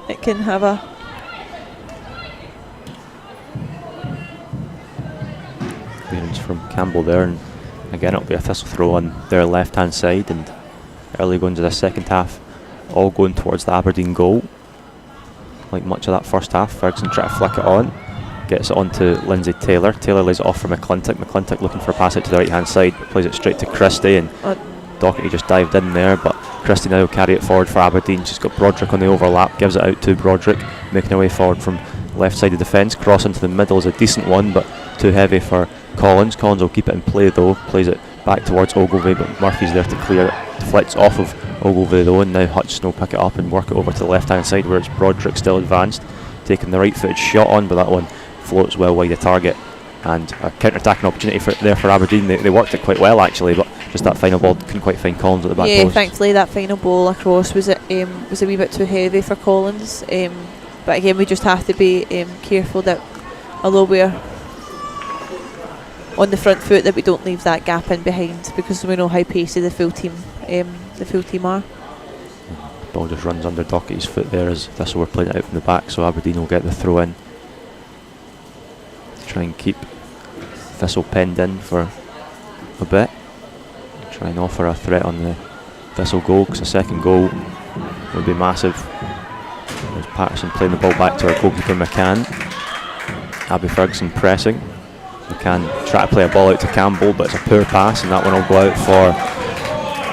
it can have a Campbell there, and again it'll be a Thistle throw on their left hand side, and early going to the second half, all going towards the Aberdeen goal. Like much of that first half, Ferguson trying to flick it on, gets it on to Lindsay Taylor. Taylor lays it off for McClintock. McClintock looking for a pass out to the right hand side, but plays it straight to Christie, and Doherty just dived in there, but Christie now will carry it forward for Aberdeen. She's got Broderick on the overlap, gives it out to Broderick, making her way forward from left side of defence. Cross into the middle is a decent one, but too heavy for Collins. Collins will keep it in play though, plays it back towards Ogilvie, but Murphy's there to clear it. Deflects off of Ogilvie though, and now Hutchison will pick it up and work it over to the left hand side where it's Broderick still advanced, taking the right footed shot on, but that one floats well wide of target, and a counter-attacking opportunity there for Aberdeen. They worked it quite well actually, but just that final ball couldn't quite find Collins at the back post. Yeah, thankfully that final ball across was a wee bit too heavy for Collins, but again we just have to be careful that although we're on the front foot, that we don't leave that gap in behind, because we know how pacey the full team are. Ball just runs under Doherty's foot there as Thistle were playing it out from the back, so Aberdeen will get the throw in to try and keep Thistle penned in for a bit, try and offer a threat on the Thistle goal, because a second goal would be massive. There's Patterson playing the ball back to our goalkeeper McCann. Abby Ferguson pressing. McCann try to play a ball out to Campbell, but it's a poor pass, and that one will go out for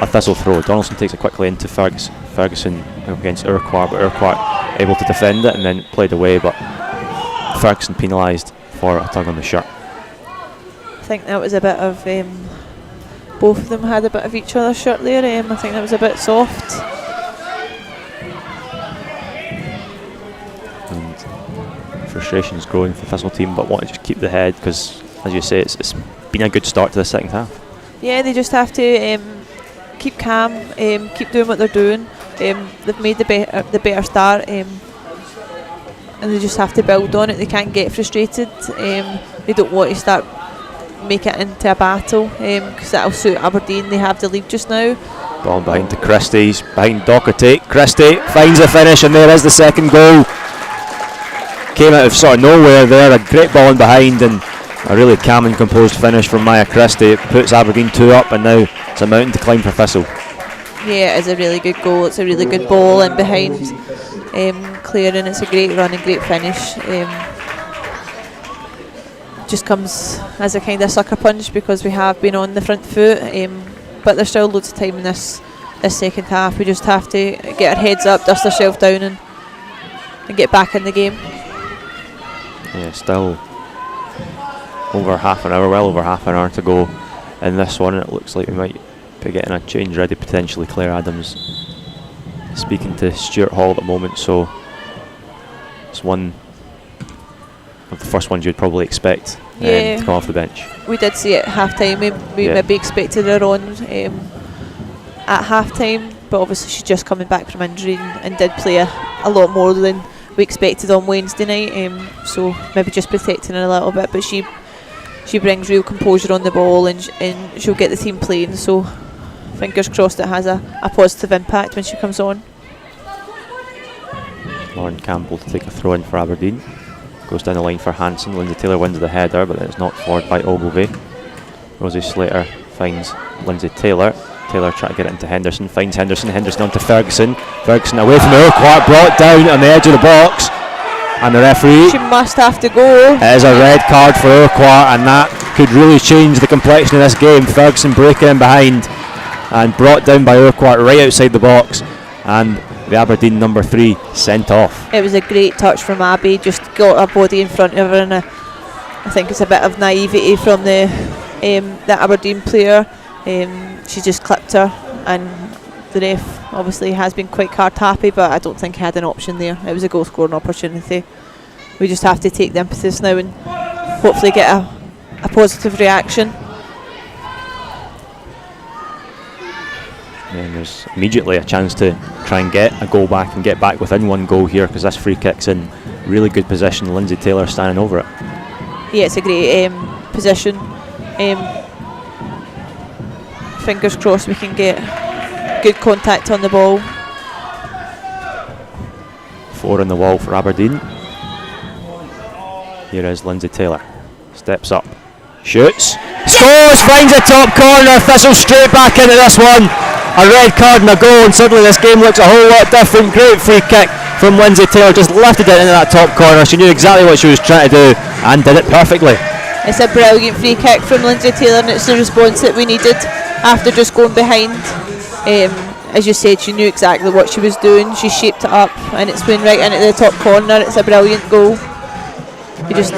a Thistle throw. Donaldson takes it quickly into Ferguson against Urquhart, but Urquhart able to defend it and then played away, but Ferguson penalised for a tug on the shirt. I think that was a bit of both of them had a bit of each other's shirt there. I think that was a bit soft. And frustration's growing for the Thistle team, but want to just keep the head, because as you say, it's been a good start to the second half. Yeah, they just have to keep calm, keep doing what they're doing. They've made the better start, and they just have to build on it. They can't get frustrated. They don't want to start make it into a battle, because that'll suit Aberdeen. They have the lead just now. Ball behind to Christie's, behind Doherty. Christie finds a finish, and there is the second goal. Came out of sort of nowhere there, a great ball in behind, and a really calm and composed finish from Maya Christie. It puts Aberdeen 2 up, and now it's a mountain to climb for Thistle. Yeah, it is a really good goal. It's a really good ball in behind, clearing. It's a great run and great finish. Just comes as a kind of sucker punch because we have been on the front foot, but there's still loads of time in this second half. We just have to get our heads up, dust ourselves down, and get back in the game. Yeah, still over half an hour, well over half an hour to go in this one, and it looks like we might be getting a change ready potentially. Claire Adams speaking to Stuart Hall at the moment, so it's one of the first ones you'd probably expect to come off the bench. We did see it at half time. We maybe expected her on at half time, but obviously she's just coming back from injury and did play a lot more than we expected on Wednesday night, so maybe just protecting her a little bit, but she brings real composure on the ball, and she'll get the team playing, so fingers crossed it has a positive impact when she comes on. Lauren Campbell to take a throw in for Aberdeen. Goes down the line for Hanson. Lindsay Taylor wins the header, but it's knocked forward by Ogilvie. Rosie Slater finds Lindsay Taylor. Taylor trying to get it into Henderson, finds Henderson. Henderson on to Ferguson. Ferguson away from Urquhart, brought down on the edge of the box, and the referee. She must have to go. It is a red card for Urquhart, and that could really change the complexion of this game. Ferguson breaking in behind and brought down by Urquhart right outside the box, and the Aberdeen number 3 sent off. It was a great touch from Abby, just got her body in front of her, and I think it's a bit of naivety from the Aberdeen player. She just clipped her, and the ref obviously has been quite card happy, but I don't think he had an option there. It was a goal scoring opportunity. We just have to take the impetus now and hopefully get a positive reaction. And there's immediately a chance to try and get a goal back and get back within one goal here, because this free kick's in really good position. Lindsay Taylor standing over it. Yeah, it's a great position. Fingers crossed we can get good contact on the ball. 4 on the wall for Aberdeen. Here is Lindsay Taylor. Steps up, shoots, Scores, finds the top corner. Thistle straight back into this one. A red card and a goal, and suddenly this game looks a whole lot different. Great free kick from Lindsay Taylor, just lifted it into that top corner. She knew exactly what she was trying to do and did it perfectly. It's a brilliant free kick from Lindsay Taylor, and it's the response that we needed after just going behind. As you said, she knew exactly what she was doing. She shaped it up, and it's went right into the top corner. It's a brilliant goal. You just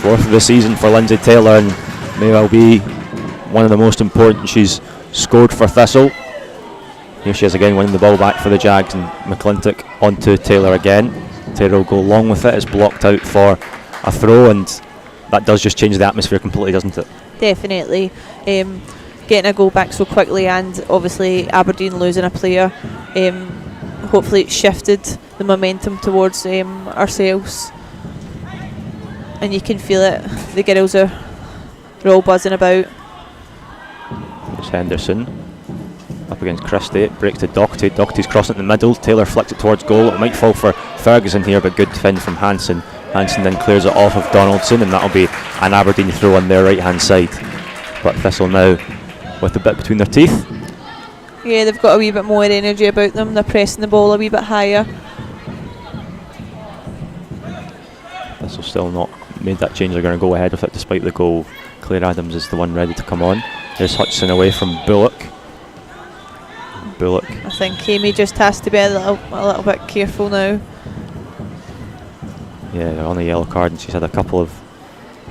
fourth of the season for Lindsay Taylor, and may well be one of the most important she's scored for Thistle. Here she is again, winning the ball back for the Jags, and McClintock onto Taylor again. Taylor will go long with it. It's blocked out for a throw, and that does just change the atmosphere completely, doesn't it? Definitely. Getting a goal back so quickly, and obviously Aberdeen losing a player, hopefully it shifted the momentum towards ourselves, and you can feel it. The girls are all buzzing about. It's Henderson up against Christie. It breaks to Doherty. Doherty's crossing it in the middle. Taylor flicks it towards goal. It might fall for Ferguson here, but good defend from Hansen. Hansen then clears it off of Donaldson, and that'll be an Aberdeen throw on their right hand side. But Thistle now with a bit between their teeth. Yeah, they've got a wee bit more energy about them. They're pressing the ball a wee bit higher. Thistle still not made that change. They're going to go ahead with it despite the goal. Claire Adams is the one ready to come on. There's Hutchison away from Bullock. I think Amy just has to be a little bit careful now. Yeah, they're on a yellow card, and she's had a couple of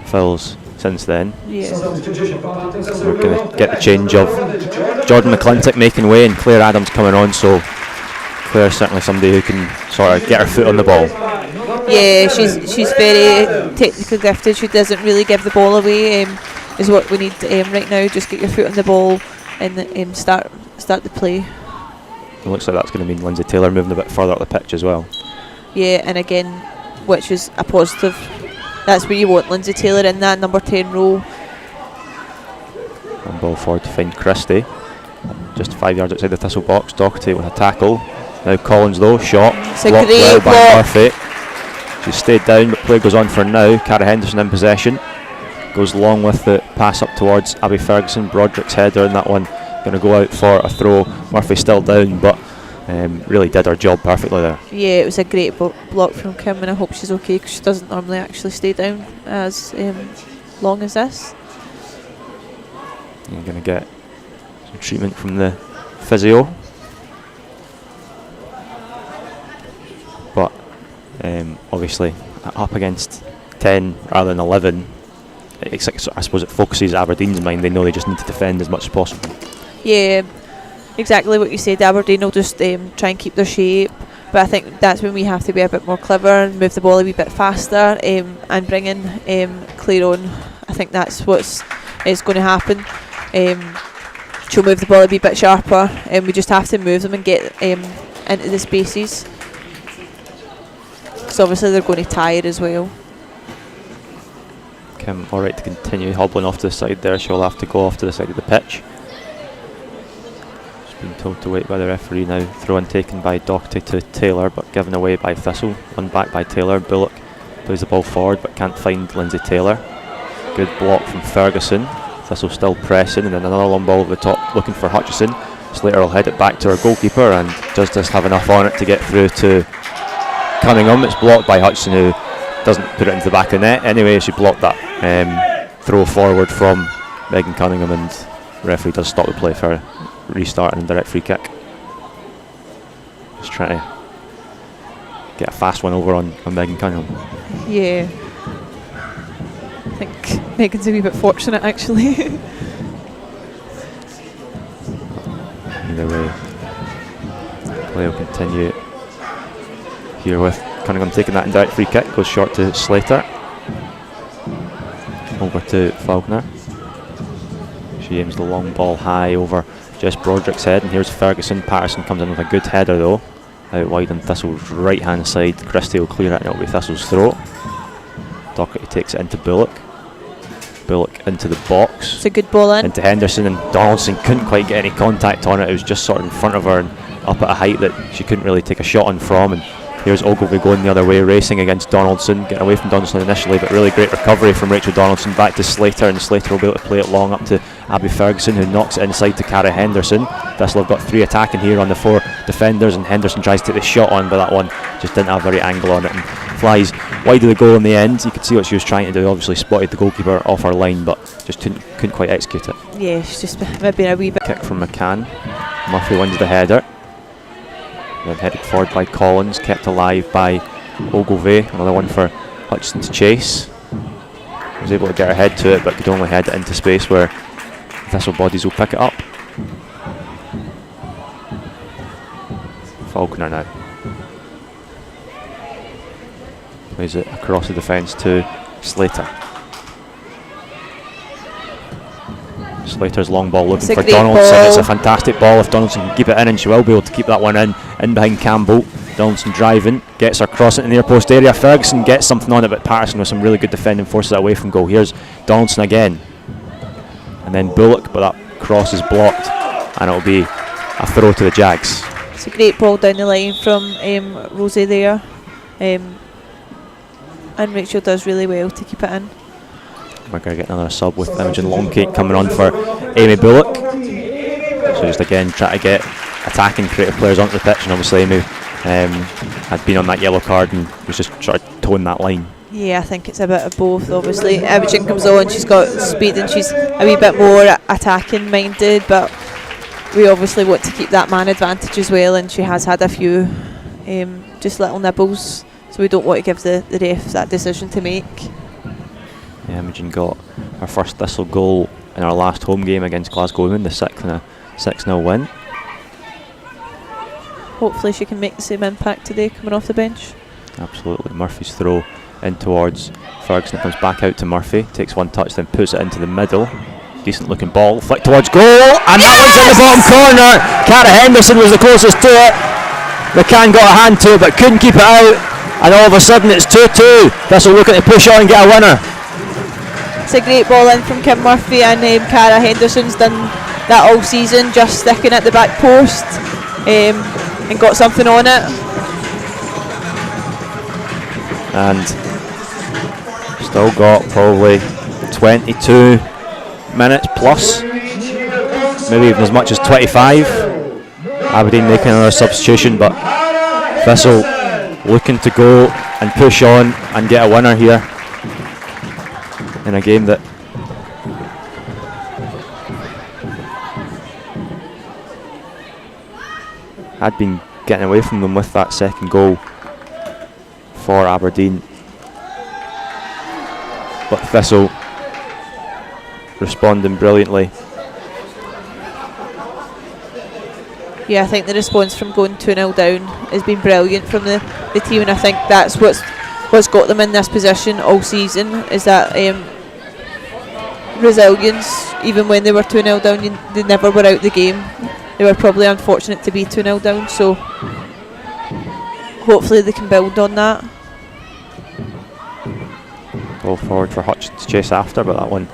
fouls since then. Yeah. So we're going to get the change of Jordan McClintock making way and Claire Adams coming on, so Claire's certainly somebody who can sort of get her foot on the ball. Yeah, she's very technically gifted. She doesn't really give the ball away, is what we need right now. Just get your foot on the ball and start the play. It looks like that's going to mean Lindsay Taylor moving a bit further up the pitch as well. Yeah, and again, which is a positive. That's where you want Lindsay Taylor, in that number 10 role. And ball forward to find Christie. Just 5 yards outside the Thistle box. Doherty with a tackle. Now Collins though, shot. It's a blocked great well by block. Murphy. She's stayed down, but play goes on for now. Cara Henderson in possession. Goes long with the pass up towards Abby Ferguson. Broderick's header, and that one going to go out for a throw. Murphy still down, but really did her job perfectly there. Yeah, it was a great block from Kim, and I hope she's okay, because she doesn't normally actually stay down as long as this. You're going to get some treatment from the physio. But obviously up against 10 rather than 11, I suppose it focuses Aberdeen's mind. They know they just need to defend as much as possible. Yeah, exactly what you said. Aberdeen will just try and keep their shape, but I think that's when we have to be a bit more clever and move the ball a wee bit faster, and bring in Claire on. I think that's what's is going to happen. She'll move the ball a wee bit sharper, and we just have to move them and get into the spaces, because obviously they're going to tire as well. Kim alright to continue hobbling off to the side there. She'll have to go off to the side of the pitch. She's been told to wait by the referee now. Throw in taken by Doherty to Taylor, but given away by Thistle. Run back by Taylor. Bullock plays the ball forward but can't find Lindsay Taylor. Good block from Ferguson. Thistle still pressing, and then another long ball over the top looking for Hutchison. Slater will head it back to her goalkeeper, and does just have enough on it to get through to Cunningham. It's blocked by Hutchison, who doesn't put it into the back of the net. Anyway, she blocked that throw forward from Megan Cunningham, and the referee does stop the play for a restart and a direct free kick. Just trying to get a fast one over on Megan Cunningham. Yeah, I think Megan's a wee bit fortunate actually. Either way, play will continue here with Cunningham taking that indirect free kick. Goes short to Slater. Over to Faulkner. She aims the long ball high over Jess Broderick's head, and here's Ferguson. Patterson comes in with a good header though, out wide on Thistle's right hand side. Christie will clear it, and it'll be Thistle's throw. Doherty takes it into Bullock. Bullock into the box. It's a good ball in. Into Henderson, and Donaldson couldn't quite get any contact on it. It was just sort of in front of her and up at a height that she couldn't really take a shot on from, and Here's Ogilvie going the other way, racing against Donaldson, getting away from Donaldson initially, but really great recovery from Rachel Donaldson. Back to Slater, and Slater will be able to play it long up to Abby Ferguson, who knocks it inside to Cara Henderson. Thistle have got 3 attacking here on the 4 defenders, and Henderson tries to take the shot on, but that one just didn't have a very angle on it and flies wide of the goal in the end. You could see what she was trying to do. Obviously spotted the goalkeeper off her line, but just couldn't quite execute it. Yeah, she's just maybe a wee bit. Kick from McCann. Murphy wins the header. Then headed forward by Collins, kept alive by Ogilvie. Another one for Hutchinson to chase. Was able to get her head to it, but could only head it into space where Thistle bodies will pick it up. Faulkner now plays it across the defence to Slater. Slater's long ball looking for Donaldson. Ball. It's a fantastic ball if Donaldson can keep it in, and she will be able to keep that one in behind Campbell. Donaldson driving, gets her cross it in the near post area. Ferguson gets something on it, but Patterson with some really good defending forces away from goal. Here's Donaldson again, and then Bullock, but that cross is blocked, and it'll be a throw to the Jags. It's a great ball down the line from Rosie there, and Rachel does really well to keep it in. We're going to get another sub with Imogen Longcake coming on for Amy Bullock. So just again try to get attacking creative players onto the pitch, and obviously Amy had been on that yellow card and was just trying to tone that line. Yeah, I think it's a bit of both. Obviously Imogen comes on, she's got speed and she's a wee bit more attacking minded, but we obviously want to keep that man advantage as well, and she has had a few just little nibbles, so we don't want to give the refs that decision to make. Yeah, Imogen got her first Thistle goal in our last home game against Glasgow Women, the 6-0 win. Hopefully she can make the same impact today coming off the bench. Absolutely. Murphy's throw in towards Ferguson. It comes back out to Murphy, takes one touch, then puts it into the middle. Decent looking ball, flick towards goal, and that one's in the bottom corner. Cara Henderson was the closest to it. McCann got a hand to it but couldn't keep it out, and all of a sudden it's 2-2. Thistle looking to push on and get a winner. It's a great ball in from Kim Murphy, and Cara Henderson's done that all season, just sticking at the back post and got something on it. And still got probably 22 minutes plus, maybe even as much as 25. Aberdeen making another substitution, but Thistle looking to go and push on and get a winner here in a game that had been getting away from them with that second goal for Aberdeen. But Thistle responding brilliantly. Yeah, I think the response from going 2-0 down has been brilliant from the team, and I think that's what's got them in this position all season, is that resilience. Even when they were 2-0 down, they never were out the game. They were probably unfortunate to be 2-0 down, so hopefully they can build on that. Ball forward for Hutch to chase after, but that one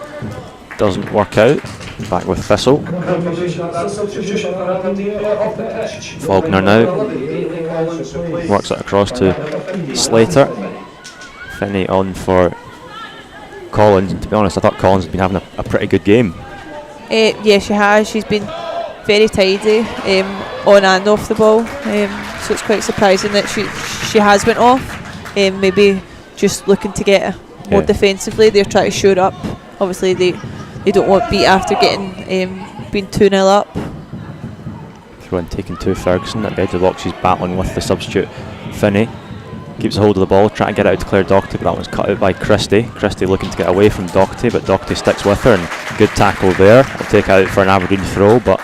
doesn't work out. Back with Thistle. Faulkner now works it across to Slater. Finney on for Collins, and to be honest I thought Collins has been having a pretty good game. Yeah, she has. She's been very tidy on and off the ball, so it's quite surprising that she has went off. Maybe just looking to get more defensively. They're trying to shore up. Obviously they don't want beat after getting being 2-0 up. Throw in taken to Ferguson at the edge of the box. She's battling with the substitute Finney. Keeps a hold of the ball, trying to get it out to Claire Doherty, but that one's cut out by Christie. Christie looking to get away from Doherty, but Doherty sticks with her, and good tackle there. I'll take out for an Aberdeen throw, but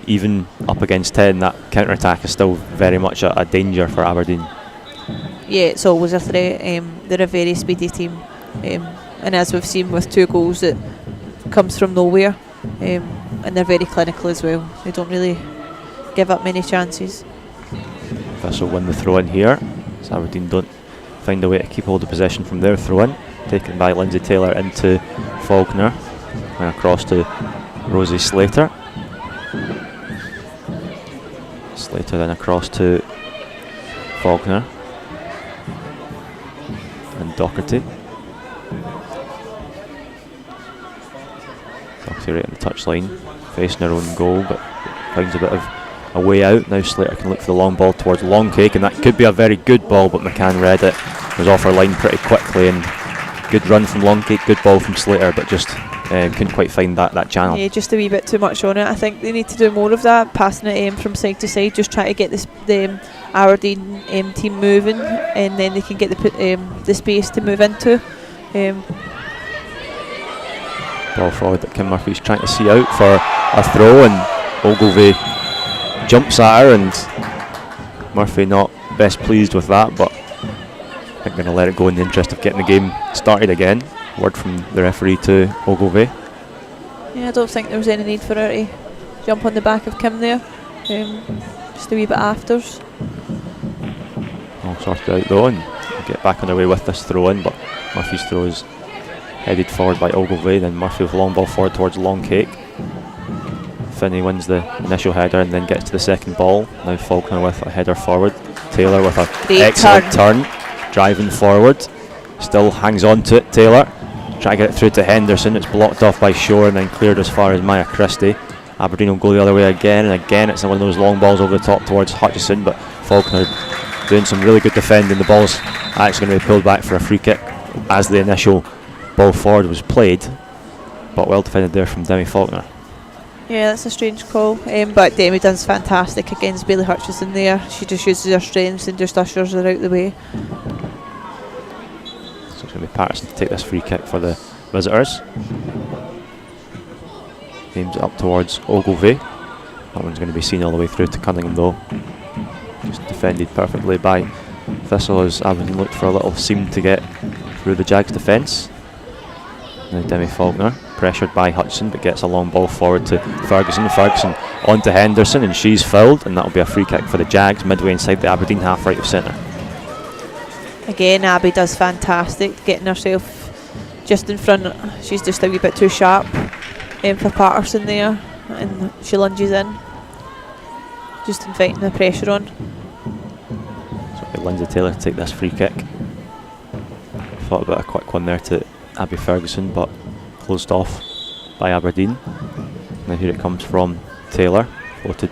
even up against 10, that counter-attack is still very much a danger for Aberdeen. Yeah, it's always a threat. They're a very speedy team, and as we've seen with 2 goals, it comes from nowhere, and they're very clinical as well. They don't really give up many chances. Thistle win the throw in here. So Aberdeen don't find a way to keep hold of possession from their throw-in. Taken by Lindsay Taylor into Faulkner and across to Rosie Slater. Slater then across to Faulkner. Docherty. Docherty right on the touchline, facing her own goal, but finds a bit of a way out. Now Slater can look for the long ball towards Longcake, and that could be a very good ball, but McCann read it. Was off her line pretty quickly, and good run from Longcake, good ball from Slater, but just couldn't quite find that channel. Yeah, just a wee bit too much on it. I think they need to do more of that, passing it from side to side, just try to get the Aberdeen team moving, and then they can get the space to move into. Ball forward that Kim Murphy's trying to see out for a throw, and Ogilvie jumps at her, and Murphy not best pleased with that, but I think going to let it go in the interest of getting the game started again. Word from the referee to Ogilvie. Yeah, I don't think there was any need for her to jump on the back of Kim there. Just a wee bit afters. All sorted out though, and we'll get back underway with this throw in, but Murphy's throw is headed forward by Ogilvie, then Murphy with a long ball forward towards Longcake. Finney wins the initial header and then gets to the second ball. Now Faulkner with a header forward. Taylor with a great excellent turn, driving forward. Still hangs on to it, Taylor. Trying to get it through to Henderson. It's blocked off by Shore and then cleared as far as Maya Christie. Aberdeen will go the other way again, and again it's one of those long balls over the top towards Hutchison, but Faulkner doing some really good defending. The ball's actually going to be pulled back for a free kick as the initial ball forward was played, but well defended there from Demi Faulkner. Yeah, that's a strange call, but Demi done's fantastic against Bailey Hutchison there. She just uses her strengths and just ushers her out the way. So it's going to be Patterson to take this free kick for the visitors. Aims it up towards Ogilvie. That one's going to be seen all the way through to Cunningham though. Just defended perfectly by Thistle as Aberdeen looked for a little seam to get through the Jags' defence. Now Demi Faulkner, pressured by Hutchison, but gets a long ball forward to Ferguson. Ferguson on to Henderson, and she's fouled, and that'll be a free kick for the Jags midway inside the Aberdeen half, right of centre. Again, Abby does fantastic, getting herself just in front. She's just a wee bit too sharp for Patterson there, and she lunges in, just inviting the pressure on. So it'll be Lindsay Taylor to take this free kick. Thought about a quick one there to Abby Ferguson, but closed off by Aberdeen. Now here it comes from Taylor, floated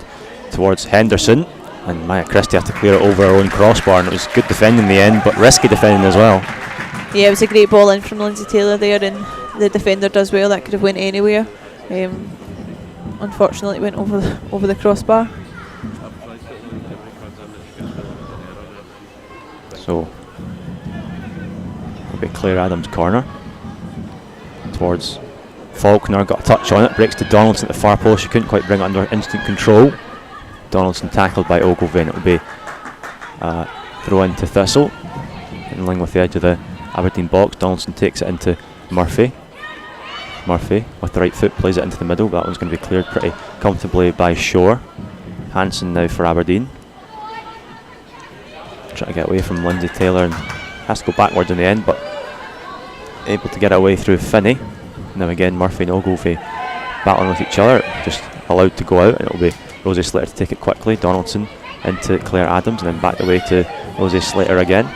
towards Henderson, and Maya Christie had to clear it over her own crossbar, and it was good defending in the end, but risky defending as well. Yeah, it was a great ball in from Lindsay Taylor there, and the defender does well. That could have went anywhere. Unfortunately it went over the crossbar. So it'll be Claire Adams' corner towards Faulkner, got a touch on it, breaks to Donaldson at the far post. She couldn't quite bring it under instant control. Donaldson tackled by Ogilvie, and it will be throw into Thistle in line with the edge of the Aberdeen box. Donaldson takes it into Murphy. Murphy with the right foot plays it into the middle, but that one's going to be cleared pretty comfortably by Shore. Hanson now for Aberdeen, trying to get away from Lindsay Taylor, and has to go backwards in the end, but able to get it away through Finney. Now again Murphy and Ogilvie battling with each other, just allowed to go out, and it will be Rosie Slater to take it quickly. Donaldson into Claire Adams, and then back away to Rosie Slater again.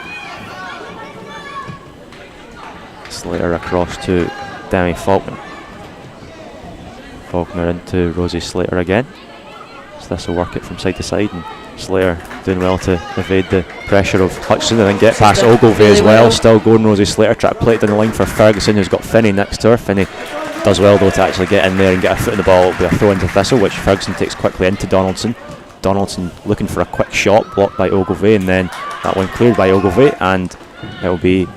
Slater across to Demi Faulkner. Faulkner into Rosie Slater again. So this will work it from side to side, and Slater doing well to evade the pressure of Hutchison and then get past Ogilvie as well. Still going Rosie Slater, try to play it down the line for Ferguson, who's got Finney next to her. Finney does well though to actually get in there and get a foot in the ball. It'll be a throw into Thistle, which Ferguson takes quickly into Donaldson. Donaldson looking for a quick shot, blocked by Ogilvie, and then that one cleared by Ogilvie, and it'll be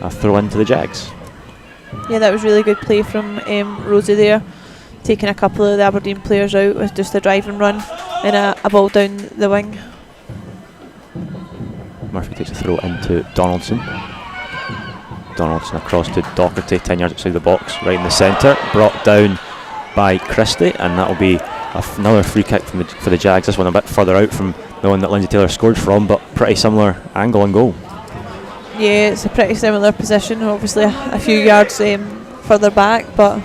a throw into the Jags. Yeah, that was really good play from Rosie there, taking a couple of the Aberdeen players out with just a drive and run and a ball down the wing. Murphy takes a throw into Donaldson. Donaldson across to Docherty, 10 yards outside the box, right in the centre, brought down by Christie, and that'll be another free kick for the Jags. This one a bit further out from the one that Lindsay Taylor scored from, but pretty similar angle and goal. Yeah, it's a pretty similar position, obviously a few yards further back, but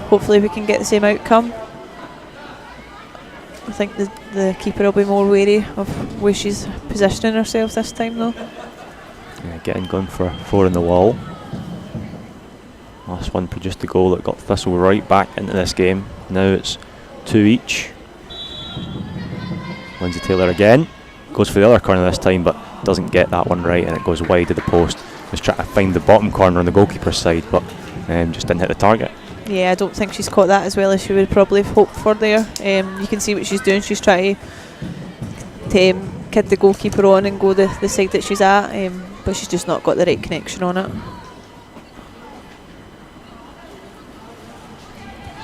hopefully we can get the same outcome. I think the keeper will be more wary of where she's positioning herself this time though. Getting going for 4 in the wall. Last one produced the goal that got Thistle right back into this game. Now it's 2 each. Lindsay Taylor again. Goes for the other corner this time, but doesn't get that one right, and it goes wide of the post. Was trying to find the bottom corner on the goalkeeper's side, but just didn't hit the target. Yeah, I don't think she's caught that as well as she would probably have hoped for there. You can see what she's doing. She's trying to kid the goalkeeper on and go the side that she's at, but she's just not got the right connection on it.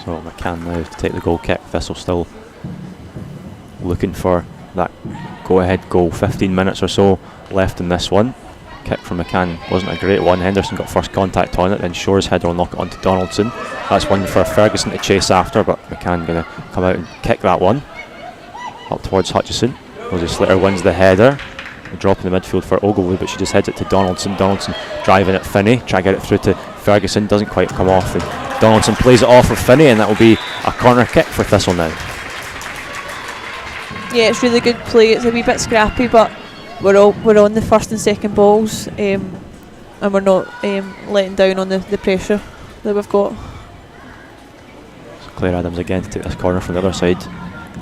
So McCann now to take the goal kick. Thistle still looking for that go-ahead goal. 15 minutes or so left in this one. Kick from McCann wasn't a great one. Henderson got first contact on it, then Shore's header will knock it onto Donaldson. That's one for Ferguson to chase after, but McCann going to come out and kick that one up towards Hutchison. Rosie Slater wins the header. A drop in the midfield for Ogilvie, but she just heads it to Donaldson. Donaldson driving at Finney, try to get it through to Ferguson, doesn't quite come off, and Donaldson plays it off for Finney, and that will be a corner kick for Thistle now. Yeah, it's really good play. It's a wee bit scrappy, but we're on the first and second balls, and we're not letting down on the pressure that we've got. So Claire Adams again to take this corner from the other side,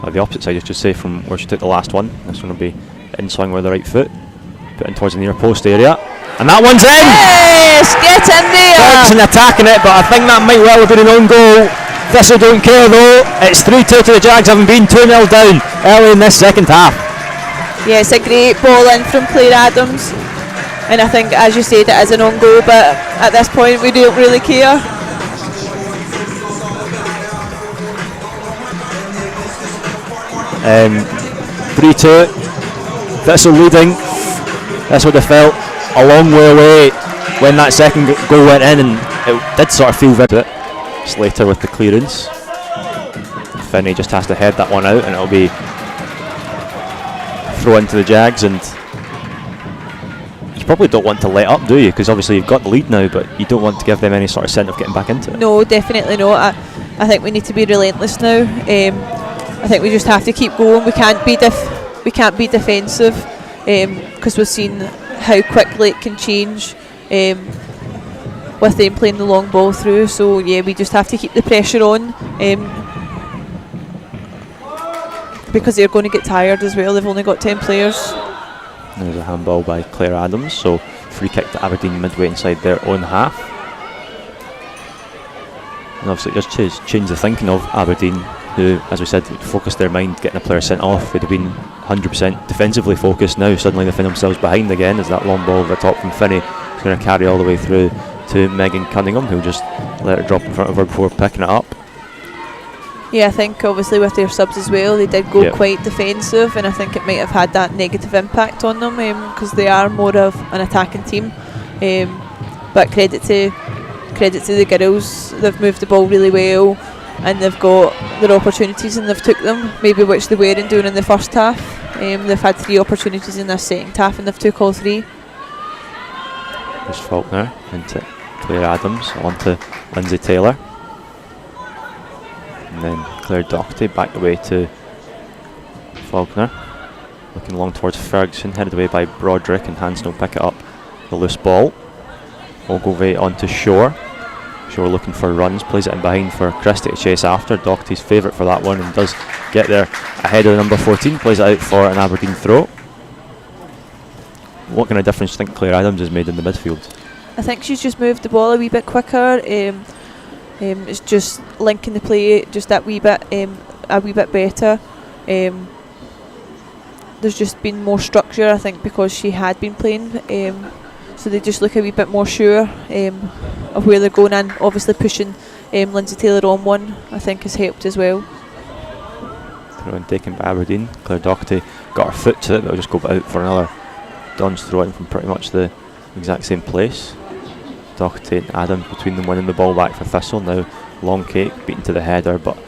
or the opposite side, I should say, from where she took the last one. This one will be in swing with the right foot, put in towards the near post area, and that one's in! Yes, get in there! Ferguson attacking it, but I think that might well have been an own goal. Thistle don't care though. It's 3-2 to the Jags, having been 2-0 down early in this second half. Yeah, it's a great ball in from Claire Adams, and I think, as you said, it is an own goal, but at this point we don't really care. Um, 3-2, Thistle leading. This would have felt a long way away when that second goal went in, and it did sort of feel very bit. Slater with the clearance. Finney just has to head that one out, and it'll be throw into the Jags. And you probably don't want to let up, do you? Because obviously you've got the lead now, but you don't want to give them any sort of sense of getting back into it. No, definitely not. I think we need to be relentless now. I think we just have to keep going. We can't be defensive, because we've seen how quickly it can change with them playing the long ball through. So yeah, we just have to keep the pressure on, because they're going to get tired as well. They've only got 10 players. There's a handball by Claire Adams, so free kick to Aberdeen midway inside their own half. And obviously it does change the thinking of Aberdeen, who, as we said, focused their mind getting a player sent off. They'd have been 100% defensively focused. Now suddenly they find themselves behind again, as that long ball over the top from Finney is going to carry all the way through to Megan Cunningham, who'll just let it drop in front of her before picking it up. Yeah, I think obviously with their subs as well, they did go quite defensive, and I think it might have had that negative impact on them, because they are more of an attacking team. But credit to the girls, they've moved the ball really well, and they've got their opportunities and they've took them, maybe which they weren't doing in the first half. They've had 3 opportunities in their second half, and they've took all 3. There's Faulkner into Claire Adams, onto Lindsay Taylor, and then Claire Doherty back away to Faulkner, looking long towards Ferguson, headed away by Broderick, and Hanson will pick it up, the loose ball. Ogilvie onto Shore. Shore looking for runs, plays it in behind for Christie to chase after. Doherty's favourite for that one, and does get there ahead of the number 14, plays it out for an Aberdeen throw. What kind of difference do you think Claire Adams has made in the midfield? I think she's just moved the ball a wee bit quicker. It's just linking the play just that wee bit better. There's just been more structure, I think, because she had been playing. So they just look a wee bit more sure of where they're going, and obviously pushing Lindsay Taylor on one, I think, has helped as well. Throw in taken by Aberdeen. Claire Doherty got her foot to it, but will just go out for another Don's throw in from pretty much the exact same place. Doherty and Adams between them, winning the ball back for Thistle. Now long cake beaten to the header, but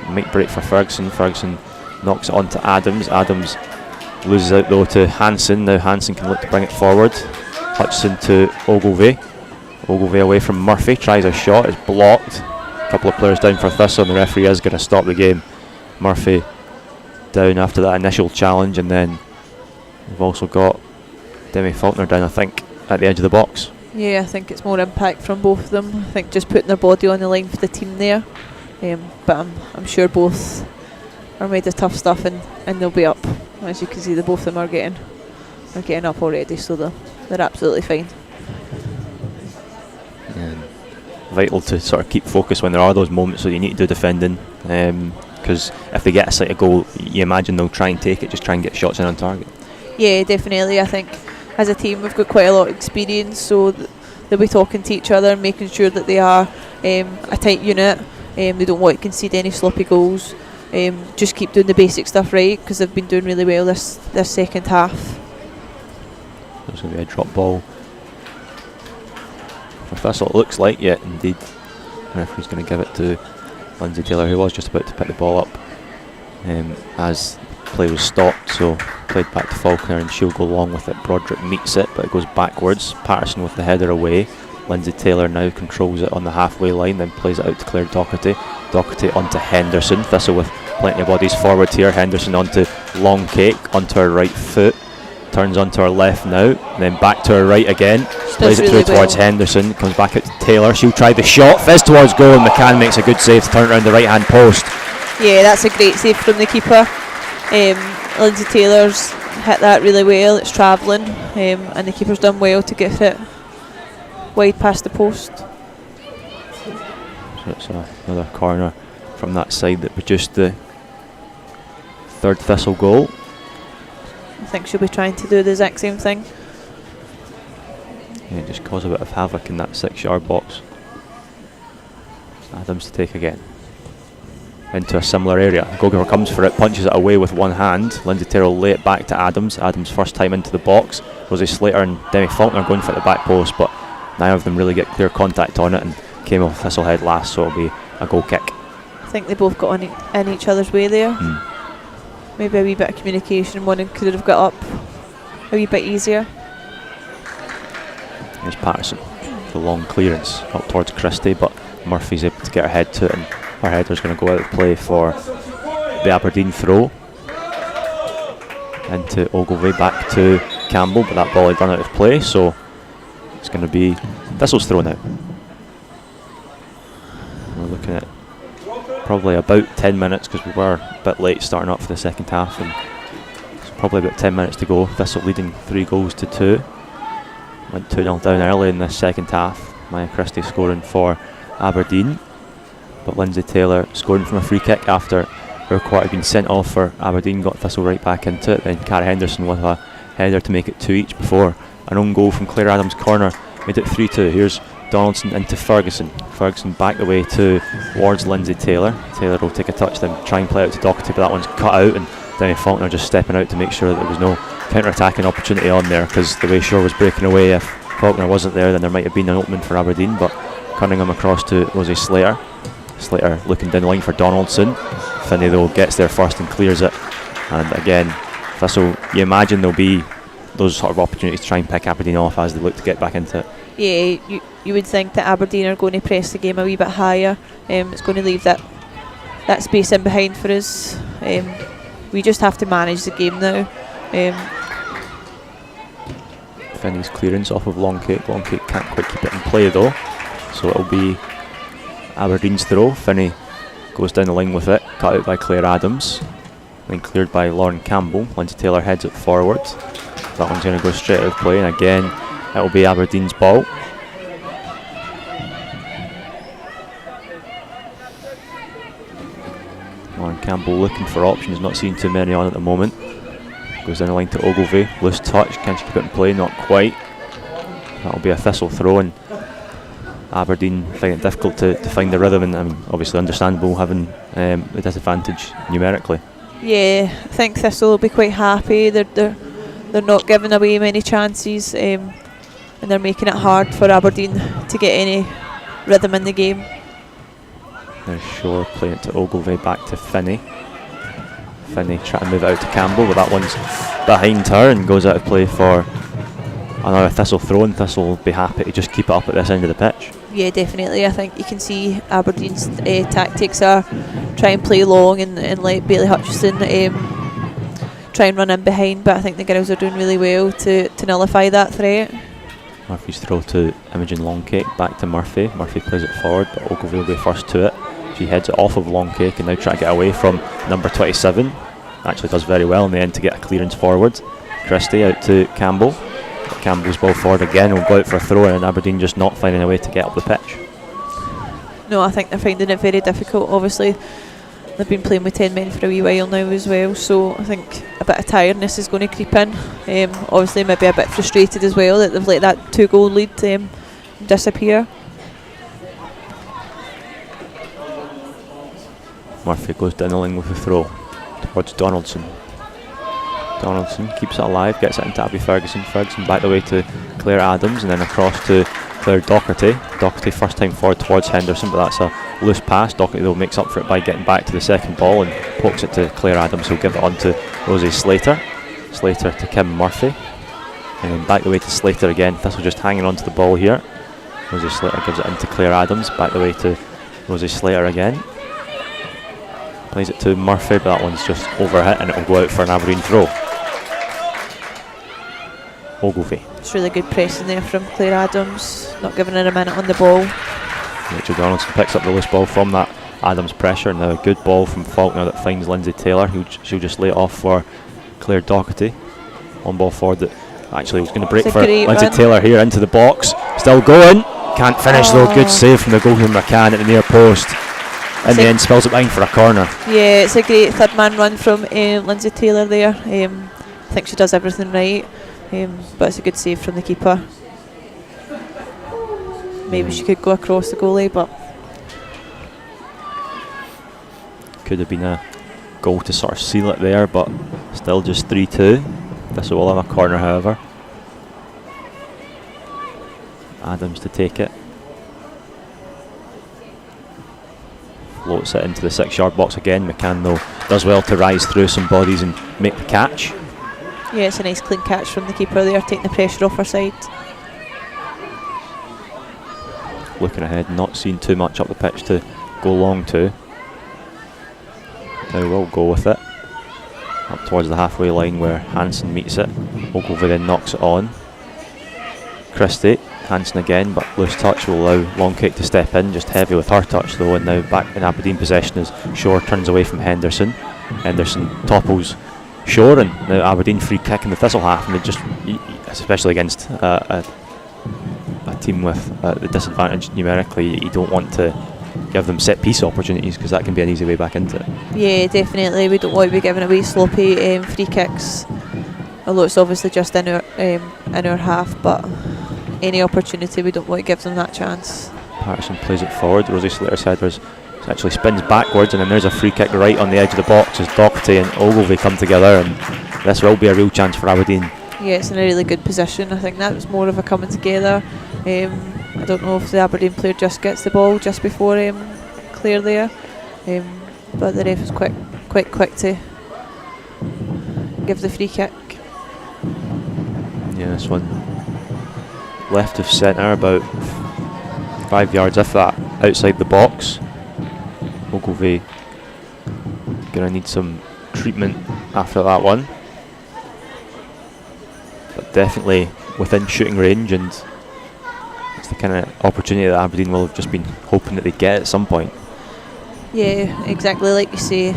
might break for Ferguson. Ferguson knocks it on to Adams. Adams loses out though to Hanson. Now Hanson can look to bring it forward. Hutchison to Ogilvie. Ogilvie away from Murphy, tries a shot, it's blocked. A couple of players down for Thistle, and the referee is going to stop the game. Murphy down after that initial challenge, and then we've also got Demi Faulkner down, I think, at the edge of the box. Yeah, I think it's more impact from both of them. I think just putting their body on the line for the team there. But I'm sure both are made of tough stuff, and they'll be up. As you can see, the both of them are getting up already, so they're absolutely fine. And vital to sort of keep focus when there are those moments that you need to do defending, because if they get a sight of goal, you imagine they'll try and take it, just try and get shots in on target. Yeah, definitely. I think as a team we've got quite a lot of experience, so they'll be talking to each other, making sure that they are a tight unit. They don't want to concede any sloppy goals. Just keep doing the basic stuff right, because they've been doing really well this second half. There's going to be a drop ball for Thistle, it looks like. Yeah, indeed. The referee's going to give it to Lindsay Taylor, who was just about to pick the ball up as play was stopped, so played back to Faulkner, and she'll go along with it. Broderick meets it, but it goes backwards. Patterson with the header away. Lindsay Taylor now controls it on the halfway line, then plays it out to Claire Docherty. Docherty onto Henderson. Thistle with plenty of bodies forward here. Henderson onto Longcake, onto her right foot. Turns onto her left now, and then back to her right again. Plays it through towards Henderson. Comes back out to Taylor. She'll try the shot. Fizz towards goal, and McCann makes a good save to turn it around the right hand post. Yeah, that's a great save from the keeper. Lindsay Taylor's hit that really well. It's travelling, and the keeper's done well to get it wide past the post. So it's another corner from that side that produced the third Thistle goal. I think she'll be trying to do the exact same thing. Yeah, just cause a bit of havoc in that 6-yard box. Adams to take again. Into a similar area. The goalkeeper comes for it, punches it away with one hand. Lindsay Taylor will lay it back to Adams. Adams first time into the box. Rosie Slater and Demi Faulkner going for the back post, but neither of them really get clear contact on it, and came off Thistlehead last, so it'll be a goal kick. I think they both got in each other's way there. Maybe a wee bit of communication. One could have got up a wee bit easier. Here's Patterson, the long clearance up towards Christie, but Murphy's able to get her head to it, and her header's going to go out of play for the Aberdeen throw. Into Ogilvie, back to Campbell, but that ball had run out of play, so it's going to be Thistle's throw now. We're looking at probably about 10 minutes, because we were a bit late starting up for the second half, and it's probably about 10 minutes to go. Thistle leading 3-2. Went 2-0 down early in the second half. Maya Christie scoring for Aberdeen, but Lindsay Taylor scoring from a free kick after her quarter had been sent off for Aberdeen, got Thistle right back into it. Then Cara Henderson with a header to make it 2 each before an own goal from Claire Adams' corner made it 3-2. Here's Donaldson into Ferguson. Ferguson back the way towards Lindsay Taylor. Taylor will take a touch, then try and play out to Docherty, but that one's cut out, and Demi Faulkner just stepping out to make sure that there was no counter-attacking opportunity on there, because the way Shore was breaking away, if Faulkner wasn't there, then there might have been an opening for Aberdeen. But Cunningham across to Rosie Slater. Slater looking down the line for Donaldson. Finney though gets there first and clears it, and again Thistle, you imagine there'll be those sort of opportunities to try and pick Aberdeen off as they look to get back into it. Yeah, you would think that Aberdeen are going to press the game a wee bit higher. It's going to leave that space in behind for us. We just have to manage the game now. Finney's clearance off of Longcake. Longcake can't quite keep it in play though, so it'll be Aberdeen's throw. Finney goes down the line with it, cut out by Claire Adams, then cleared by Lauren Campbell. Lindsay Taylor heads it forward. That one's going to go straight out of play, and again it'll be Aberdeen's ball. Lauren Campbell looking for options, not seeing too many on at the moment. Goes down the line to Ogilvie, loose touch, can she keep it in play? Not quite. That'll be a Thistle throw, and Aberdeen find it difficult to find the rhythm, and obviously understandable having the disadvantage numerically. Yeah, I think Thistle will be quite happy. They're not giving away many chances, and they're making it hard for Aberdeen to get any rhythm in the game. There's Shore playing it to Ogilvie, back to Finney. Finney trying to move it out to Campbell, but that one's behind her and goes out of play for another Thistle throw, and Thistle will be happy to just keep it up at this end of the pitch. Yeah, definitely. I think you can see Aberdeen's tactics are try and play long and let Bailey Hutchison try and run in behind, but I think the girls are doing really well to nullify that threat. Murphy's throw to Imogen Longcake, back to Murphy. Murphy plays it forward, but Ogilvie will be first to it. She heads it off of Longcake and now try to get away from number 27. Actually does very well in the end to get a clearance forward. Christie out to Campbell. Campbell's ball forward again, will go out for a throw, and Aberdeen just not finding a way to get up the pitch. No, I think they're finding it very difficult. Obviously, they've been playing with 10 men for a wee while now as well, so I think a bit of tiredness is going to creep in. Obviously, maybe a bit frustrated as well that they've let that 2-goal lead disappear. Murphy goes dinnelling with the throw towards Donaldson. Donaldson keeps it alive, gets it into Abby Ferguson. Ferguson back the way to Claire Adams and then across to Claire Docherty. Docherty first time forward towards Henderson, but that's a loose pass. Docherty though makes up for it by getting back to the second ball and pokes it to Claire Adams, who'll give it on to Rosie Slater. Slater to Kim Murphy. And then back the way to Slater again. Thistle just hanging on to the ball here. Rosie Slater gives it into Claire Adams. Back the way to Rosie Slater again. Plays it to Murphy, but that one's just overhit and it'll go out for an Aberdeen throw. Ogilvie. It's really good pressing there from Claire Adams, not giving her a minute on the ball. Rachel Donaldson picks up the loose ball from that Adams pressure. Now a good ball from Faulkner that finds Lindsay Taylor. She'll just lay it off for Claire Docherty. One ball forward that actually was going to break for Lindsay Taylor here into the box. Still going. Can't finish though. Good save from the goalkeeper McCann at the near post. In the end, spills it behind for a corner. Yeah, it's a great third man run from Lindsay Taylor there. I think she does everything right, but it's a good save from the keeper. Maybe she could go across the goalie, but could have been a goal to sort of seal it there, but still just 3-2. Thistle will have a corner, however. Adams to take it. Floats it into the 6-yard box again. McCann though does well to rise through some bodies and make the catch. Yeah, it's a nice clean catch from the keeper there, taking the pressure off her side. Looking ahead, not seeing too much up the pitch to go long to. Now we'll go with it. Up towards the halfway line where Hansen meets it. Ogilvie then knocks it on. Christie. Hansen again, but loose touch will allow Longcake to step in, just heavy with her touch though, and now back in Aberdeen possession as Shore turns away from Henderson. Henderson topples Shore, and now Aberdeen free kick in the Thistle half, and they just, especially against a team with the disadvantage numerically, you don't want to give them set piece opportunities because that can be an easy way back into it. Yeah, definitely. We don't want to be giving away sloppy free kicks, although it's obviously just in our half, but any opportunity we don't want to give them that chance. Patterson plays it forward. Rosie Slater's header actually spins backwards, and then there's a free kick right on the edge of the box as Docherty and Ogilvie come together, and this will be a real chance for Aberdeen. Yeah, it's in a really good position. I think that was more of a coming together. I don't know if the Aberdeen player just gets the ball just before Claire there, but the ref is quite quick to give the free kick. Yeah, this one left of centre, about 5 yards if that, outside the box. Ogilvie gonna need some treatment after that one, but definitely within shooting range, and it's the kind of opportunity that Aberdeen will have just been hoping that they get at some point. Yeah, exactly like you say.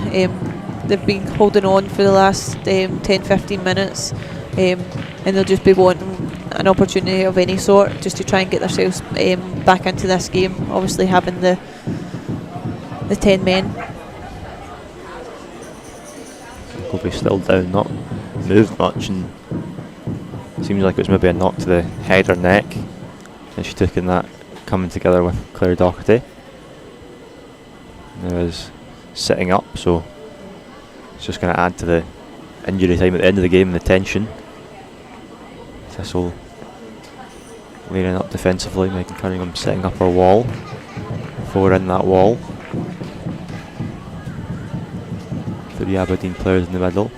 They've been holding on for the last 10-15 minutes, and they'll just be wanting an opportunity of any sort just to try and get themselves back into this game, obviously having the 10 men. Ogilvie still down, not moved much, and seems like it was maybe a knock to the head or neck, and she took in that coming together with Claire Docherty. Now is sitting up, so it's just going to add to the injury time at the end of the game and the tension. Thistle leaning up defensively, Megan Cunningham setting up her wall. 4 in that wall. 3 Aberdeen players in the middle.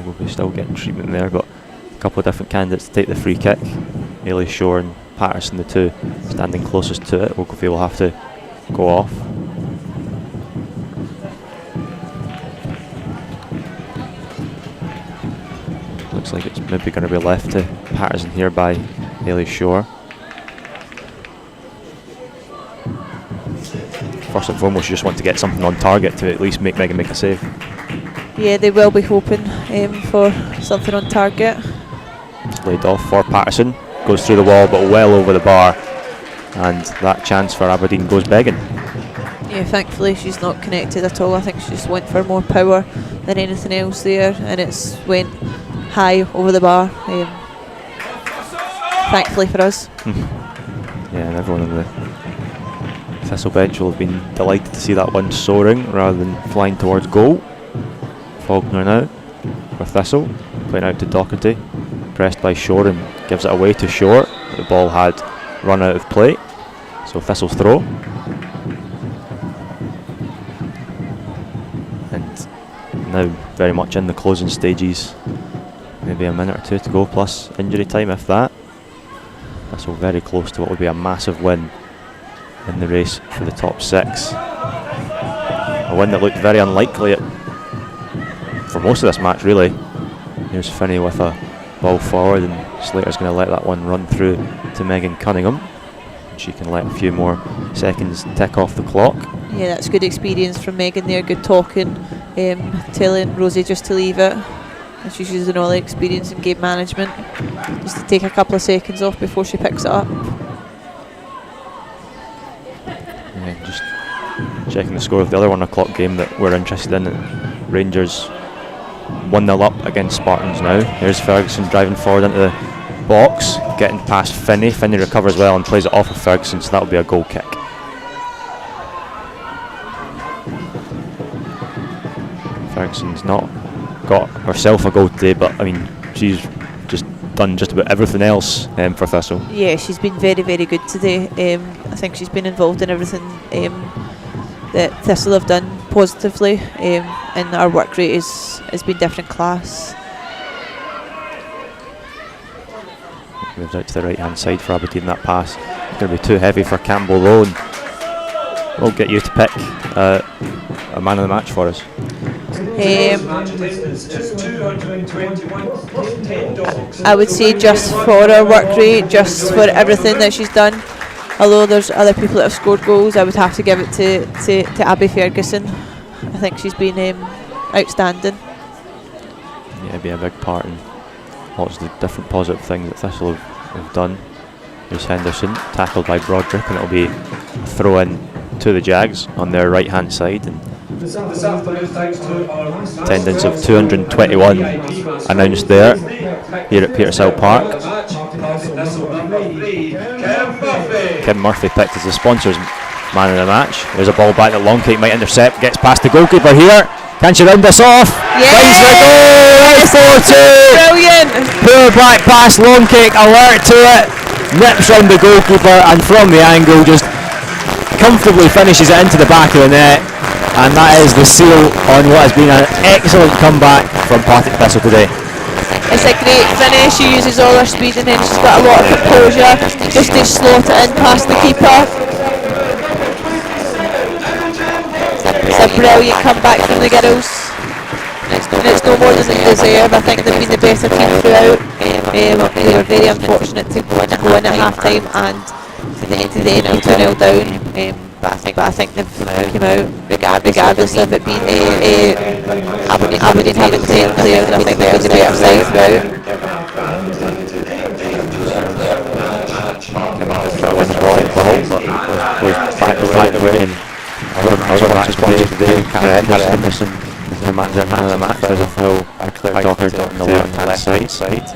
We'll be still getting treatment there, but a couple of different candidates to take the free kick. Ailey Shore and Patterson, the two standing closest to it. Ogilvie will have to go off. Looks like it's maybe going to be left to Patterson here by Hayley Shore. First and foremost, you just want to get something on target to at least make Megan make a save. Yeah, they will be hoping for something on target. It's laid off for Patterson, goes through the wall but well over the bar, and that chance for Aberdeen goes begging. Yeah, thankfully she's not connected at all. I think she just went for more power than anything else there, and it's went high over the bar. Thankfully for us. Yeah, and everyone on the Thistle bench will have been delighted to see that one soaring rather than flying towards goal. Faulkner now for Thistle, playing out to Doherty, pressed by Shore and gives it away to Shore. The ball had run out of play, so Thistle's throw. And now very much in the closing stages, maybe a minute or two to go plus injury time if that. Thistle very close to what would be a massive win in the race for the top 6. A win that looked very unlikely for most of this match, really. Here's Finney with a ball forward, and Slater's going to let that one run through to Megan Cunningham. She can let a few more seconds tick off the clock. Yeah, that's good experience from Megan there, good talking, telling Rosie just to leave it. And she's using all the experience in game management just to take a couple of seconds off before she picks it up. Yeah, just checking the score of the other 1 o'clock game that we're interested in. Rangers 1-0 up against Spartans now. Here's Ferguson driving forward into the box, getting past Finney. Finney recovers well and plays it off of Ferguson, so that'll be a goal kick. Ferguson's not got herself a goal today, but I mean, she's just done just about everything else for Thistle. Yeah, she's been very, very good today. I think she's been involved in everything that Thistle have done positively, and our work rate has been different class. Moves out to the right hand side for Aberdeen. That pass it's going to be too heavy for Campbell though, and we'll get you to pick a man of the match for us. I would say just for her work rate, just for everything that she's done. Although there's other people that have scored goals, I would have to give it to Abby Ferguson. I think she's been outstanding. Yeah, it'd be a big part in lots of the different positive things that Thistle have done. Here's Henderson, tackled by Broderick, and it'll be a throw in to the Jags on their right hand side. And attendance of 221 announced there here at Peter Hill Park. Kim Murphy picked as the sponsors man of the match. There's a ball back that Longcake might intercept, gets past the goalkeeper here. Can she round this off? Finds the goal! 4-2! Brilliant! Poor back pass, Longcake alert to it, nips round the goalkeeper, and from the angle just comfortably finishes it into the back of the net. And that is the seal on what has been an excellent comeback from Partick Thistle today. It's a great finish. She uses all her speed, and then she's got a lot of composure just to slot it in past the keeper. It's a brilliant comeback from the girls, and it's no more than they deserve. I think they've been the better team throughout. They were very unfortunate to go in at half time and to the end 2-0 down. But I think they've come out regardless of it being Aberdeen having 10 players. I think they've been the better side throughout. Henderson is the man of the match. There's a foul by Claire Doherty on the left hand side.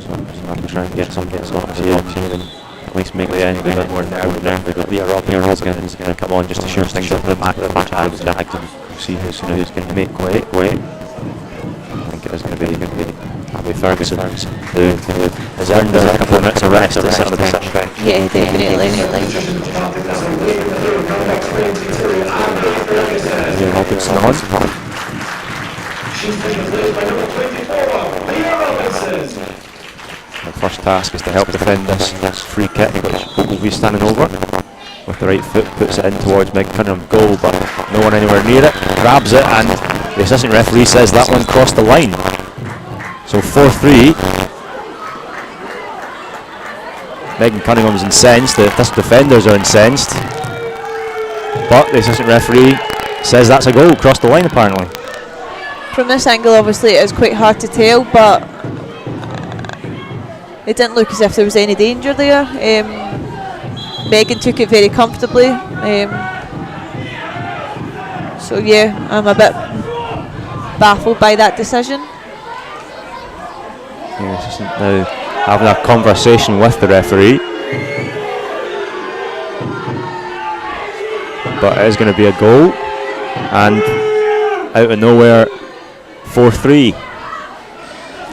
So I'm trying to get some slots here and at least make the end a bit more nervy. But Leah Robson is going to come on just to share things up the match. The match I was Jags and see who's going to make way. I think it is going to be Abby Ferguson who has earned a couple of minutes of rest to sit on the bench. Yeah, definitely. Leah Robinson on. The first task is to help defend this free kick, which will be standing over. With the right foot, puts it in towards Meg Cunningham's goal, but no one anywhere near it. Grabs it, and the assistant referee says that one crossed the line. So 4-3. Megan Cunningham's incensed. The Thistle defenders are incensed. But the assistant referee says that's a goal. Crossed the line apparently. From this angle, obviously, it is quite hard to tell, but it didn't look as if there was any danger there. Megan took it very comfortably. So yeah, I'm a bit baffled by that decision. Yeah, assistant now having a conversation with the referee. But it is going to be a goal, and out of nowhere, 4-3.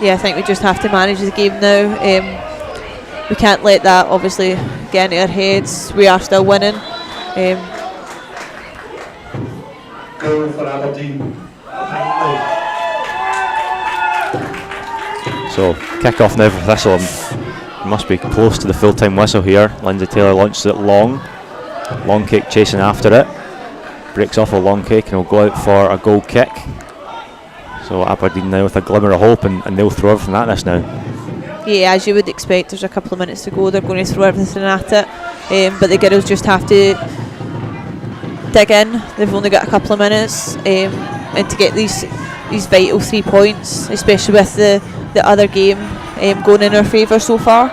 Yeah, I think we just have to manage the game now. We can't let that obviously get into our heads. We are still winning. Goal for Aberdeen. So kick off now for Thistle. Must be close to the full-time whistle here. Lindsay Taylor launches it long. Long kick chasing after it. Breaks off a long kick and will go out for a goal kick. So Aberdeen now with a glimmer of hope, and they'll throw everything at this now. Yeah, as you would expect, there's a couple of minutes to go. They're going to throw everything at it. But the girls just have to dig in. They've only got a couple of minutes, and to get these vital 3 points, especially with the other game going in our favour so far.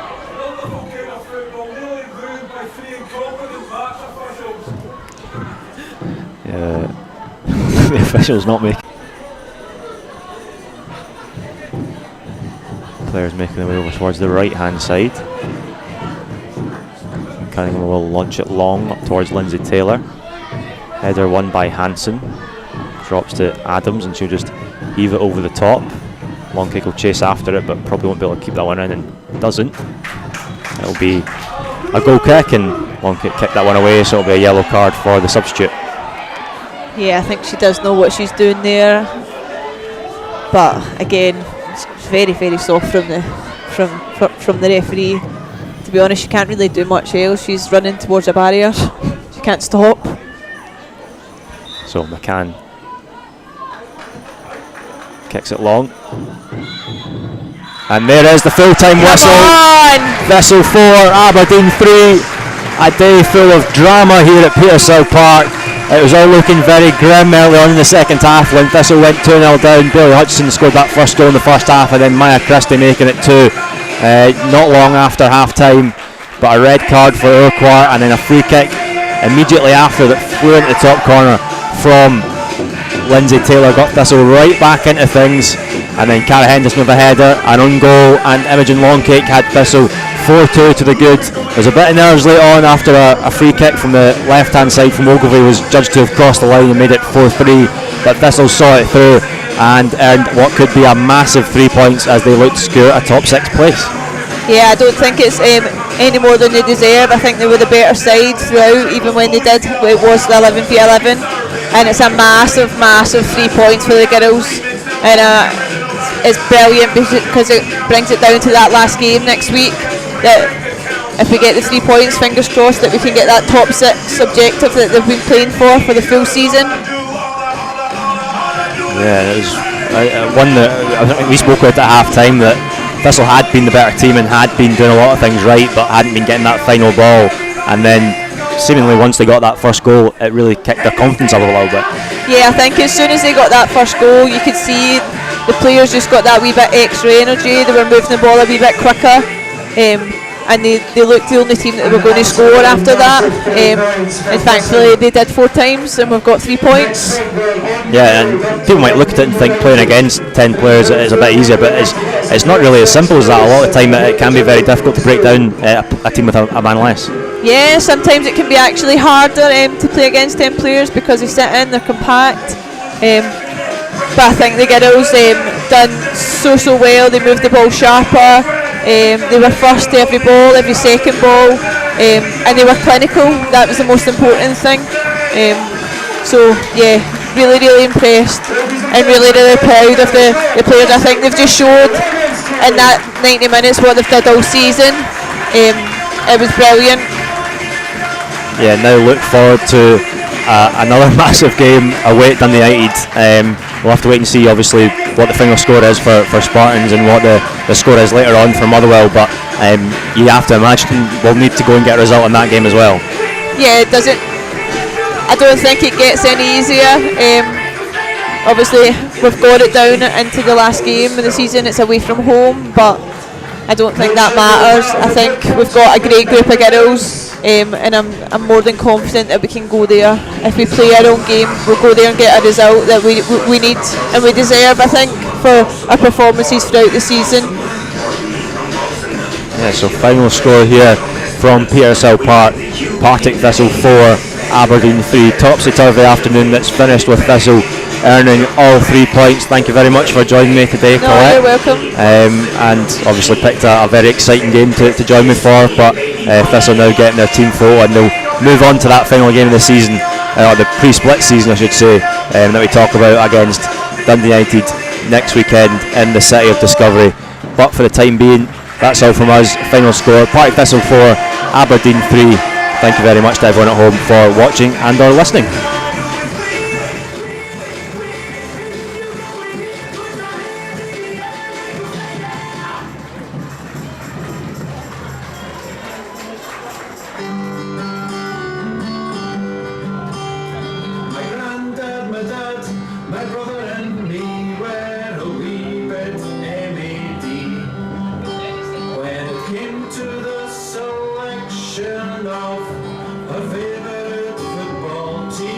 Yeah, the officials not making. Players making their way over towards the right hand side. Cunningham will launch it long up towards Lindsay Taylor. Header won by Hansen. Drops to Adams and she'll just heave it over the top. Long kick will chase after it, but probably won't be able to keep that one in, and doesn't. It'll be a goal kick, and long kick kicked that one away, so it'll be a yellow card for the substitute. Yeah, I think she does know what she's doing there, but again, it's very, very soft from the referee. To be honest, she can't really do much else. She's running towards a barrier. She can't stop. So McCann kicks it long, and there is the full-time whistle. Thistle 4, Aberdeen 3. A day full of drama here at Petershill Park. It was all looking very grim early on in the second half when Thistle went 2-0 down. Bailey Hutchinson scored that first goal in the first half, and then Maya Christie making it 2 not long after half time. But a red card for Urquhart, and then a free kick immediately after that flew into the top corner from Lindsay Taylor, got Thistle right back into things, and then Cara Henderson with a header, an own goal, and Imogen Longcake had Thistle 4-2 to the good. There was a bit of nerves late on after a free kick from the left hand side from Ogilvie was judged to have crossed the line and made it 4-3, but Thistle saw it through and earned what could be a massive 3 points as they looked to secure a top 6 place. Yeah, I don't think it's any more than they deserve. I think they were the better side throughout, even when they did. It was the 11v11, and it's a massive, massive 3 points for the girls, and it's brilliant because it brings it down to that last game next week. That if we get the 3 points, fingers crossed that we can get that top 6 objective that they've been playing for the full season. Yeah, it was one that I think we spoke about at half time, that Thistle had been the better team and had been doing a lot of things right, but hadn't been getting that final ball, and then seemingly once they got that first goal, it really kicked their confidence up a little bit. Yeah, I think as soon as they got that first goal, you could see the players just got that wee bit extra energy. They were moving the ball a wee bit quicker, and they looked the only team that were going to score after that. And thankfully they did 4 times, and we've got 3 points. Yeah, and people might look at it and think playing against 10 players is a bit easier, but it's not really as simple as that. A lot of the time it can be very difficult to break down a team with a man less. Yeah, sometimes it can be actually harder to play against 10 players because they sit in, they're compact. But I think the girls done so well. They moved the ball sharper. They were first to every ball, every second ball, and they were clinical. That was the most important thing. So yeah, really, really impressed, and really, really proud of the players. I think they've just showed in that 90 minutes what they've done all season. It was brilliant. Yeah, now look forward to another massive game away at Dundee United. We'll have to wait and see, obviously, what the final score is for Spartans and what the score is later on for Motherwell, but you have to imagine we'll need to go and get a result in that game as well. Yeah, it doesn't. I don't think it gets any easier. Obviously, we've got it down into the last game of the season. It's away from home, but I don't think that matters. I think we've got a great group of girls, and I'm more than confident that we can go there. If we play our own game, we'll go there and get a result that we need and we deserve, I think, for our performances throughout the season. Yeah, so final score here from Petershill Park: Partick Thistle 4, Aberdeen 3. Topsy-turvy afternoon that's finished with Thistle earning all 3 points. Thank you very much for joining me today, Colette. You're welcome. And obviously picked a very exciting game to join me for, but Thistle now getting their team full and they'll move on to that final game of the season, or the pre-split season I should say, that we talk about against Dundee United next weekend in the City of Discovery. But for the time being, that's all from us. Final score: Partick Thistle 4, Aberdeen 3. Thank you very much to everyone at home for watching and or listening. My granddad, my dad, my brother and me were a wee bit MAD. When it came to the selection of a favourite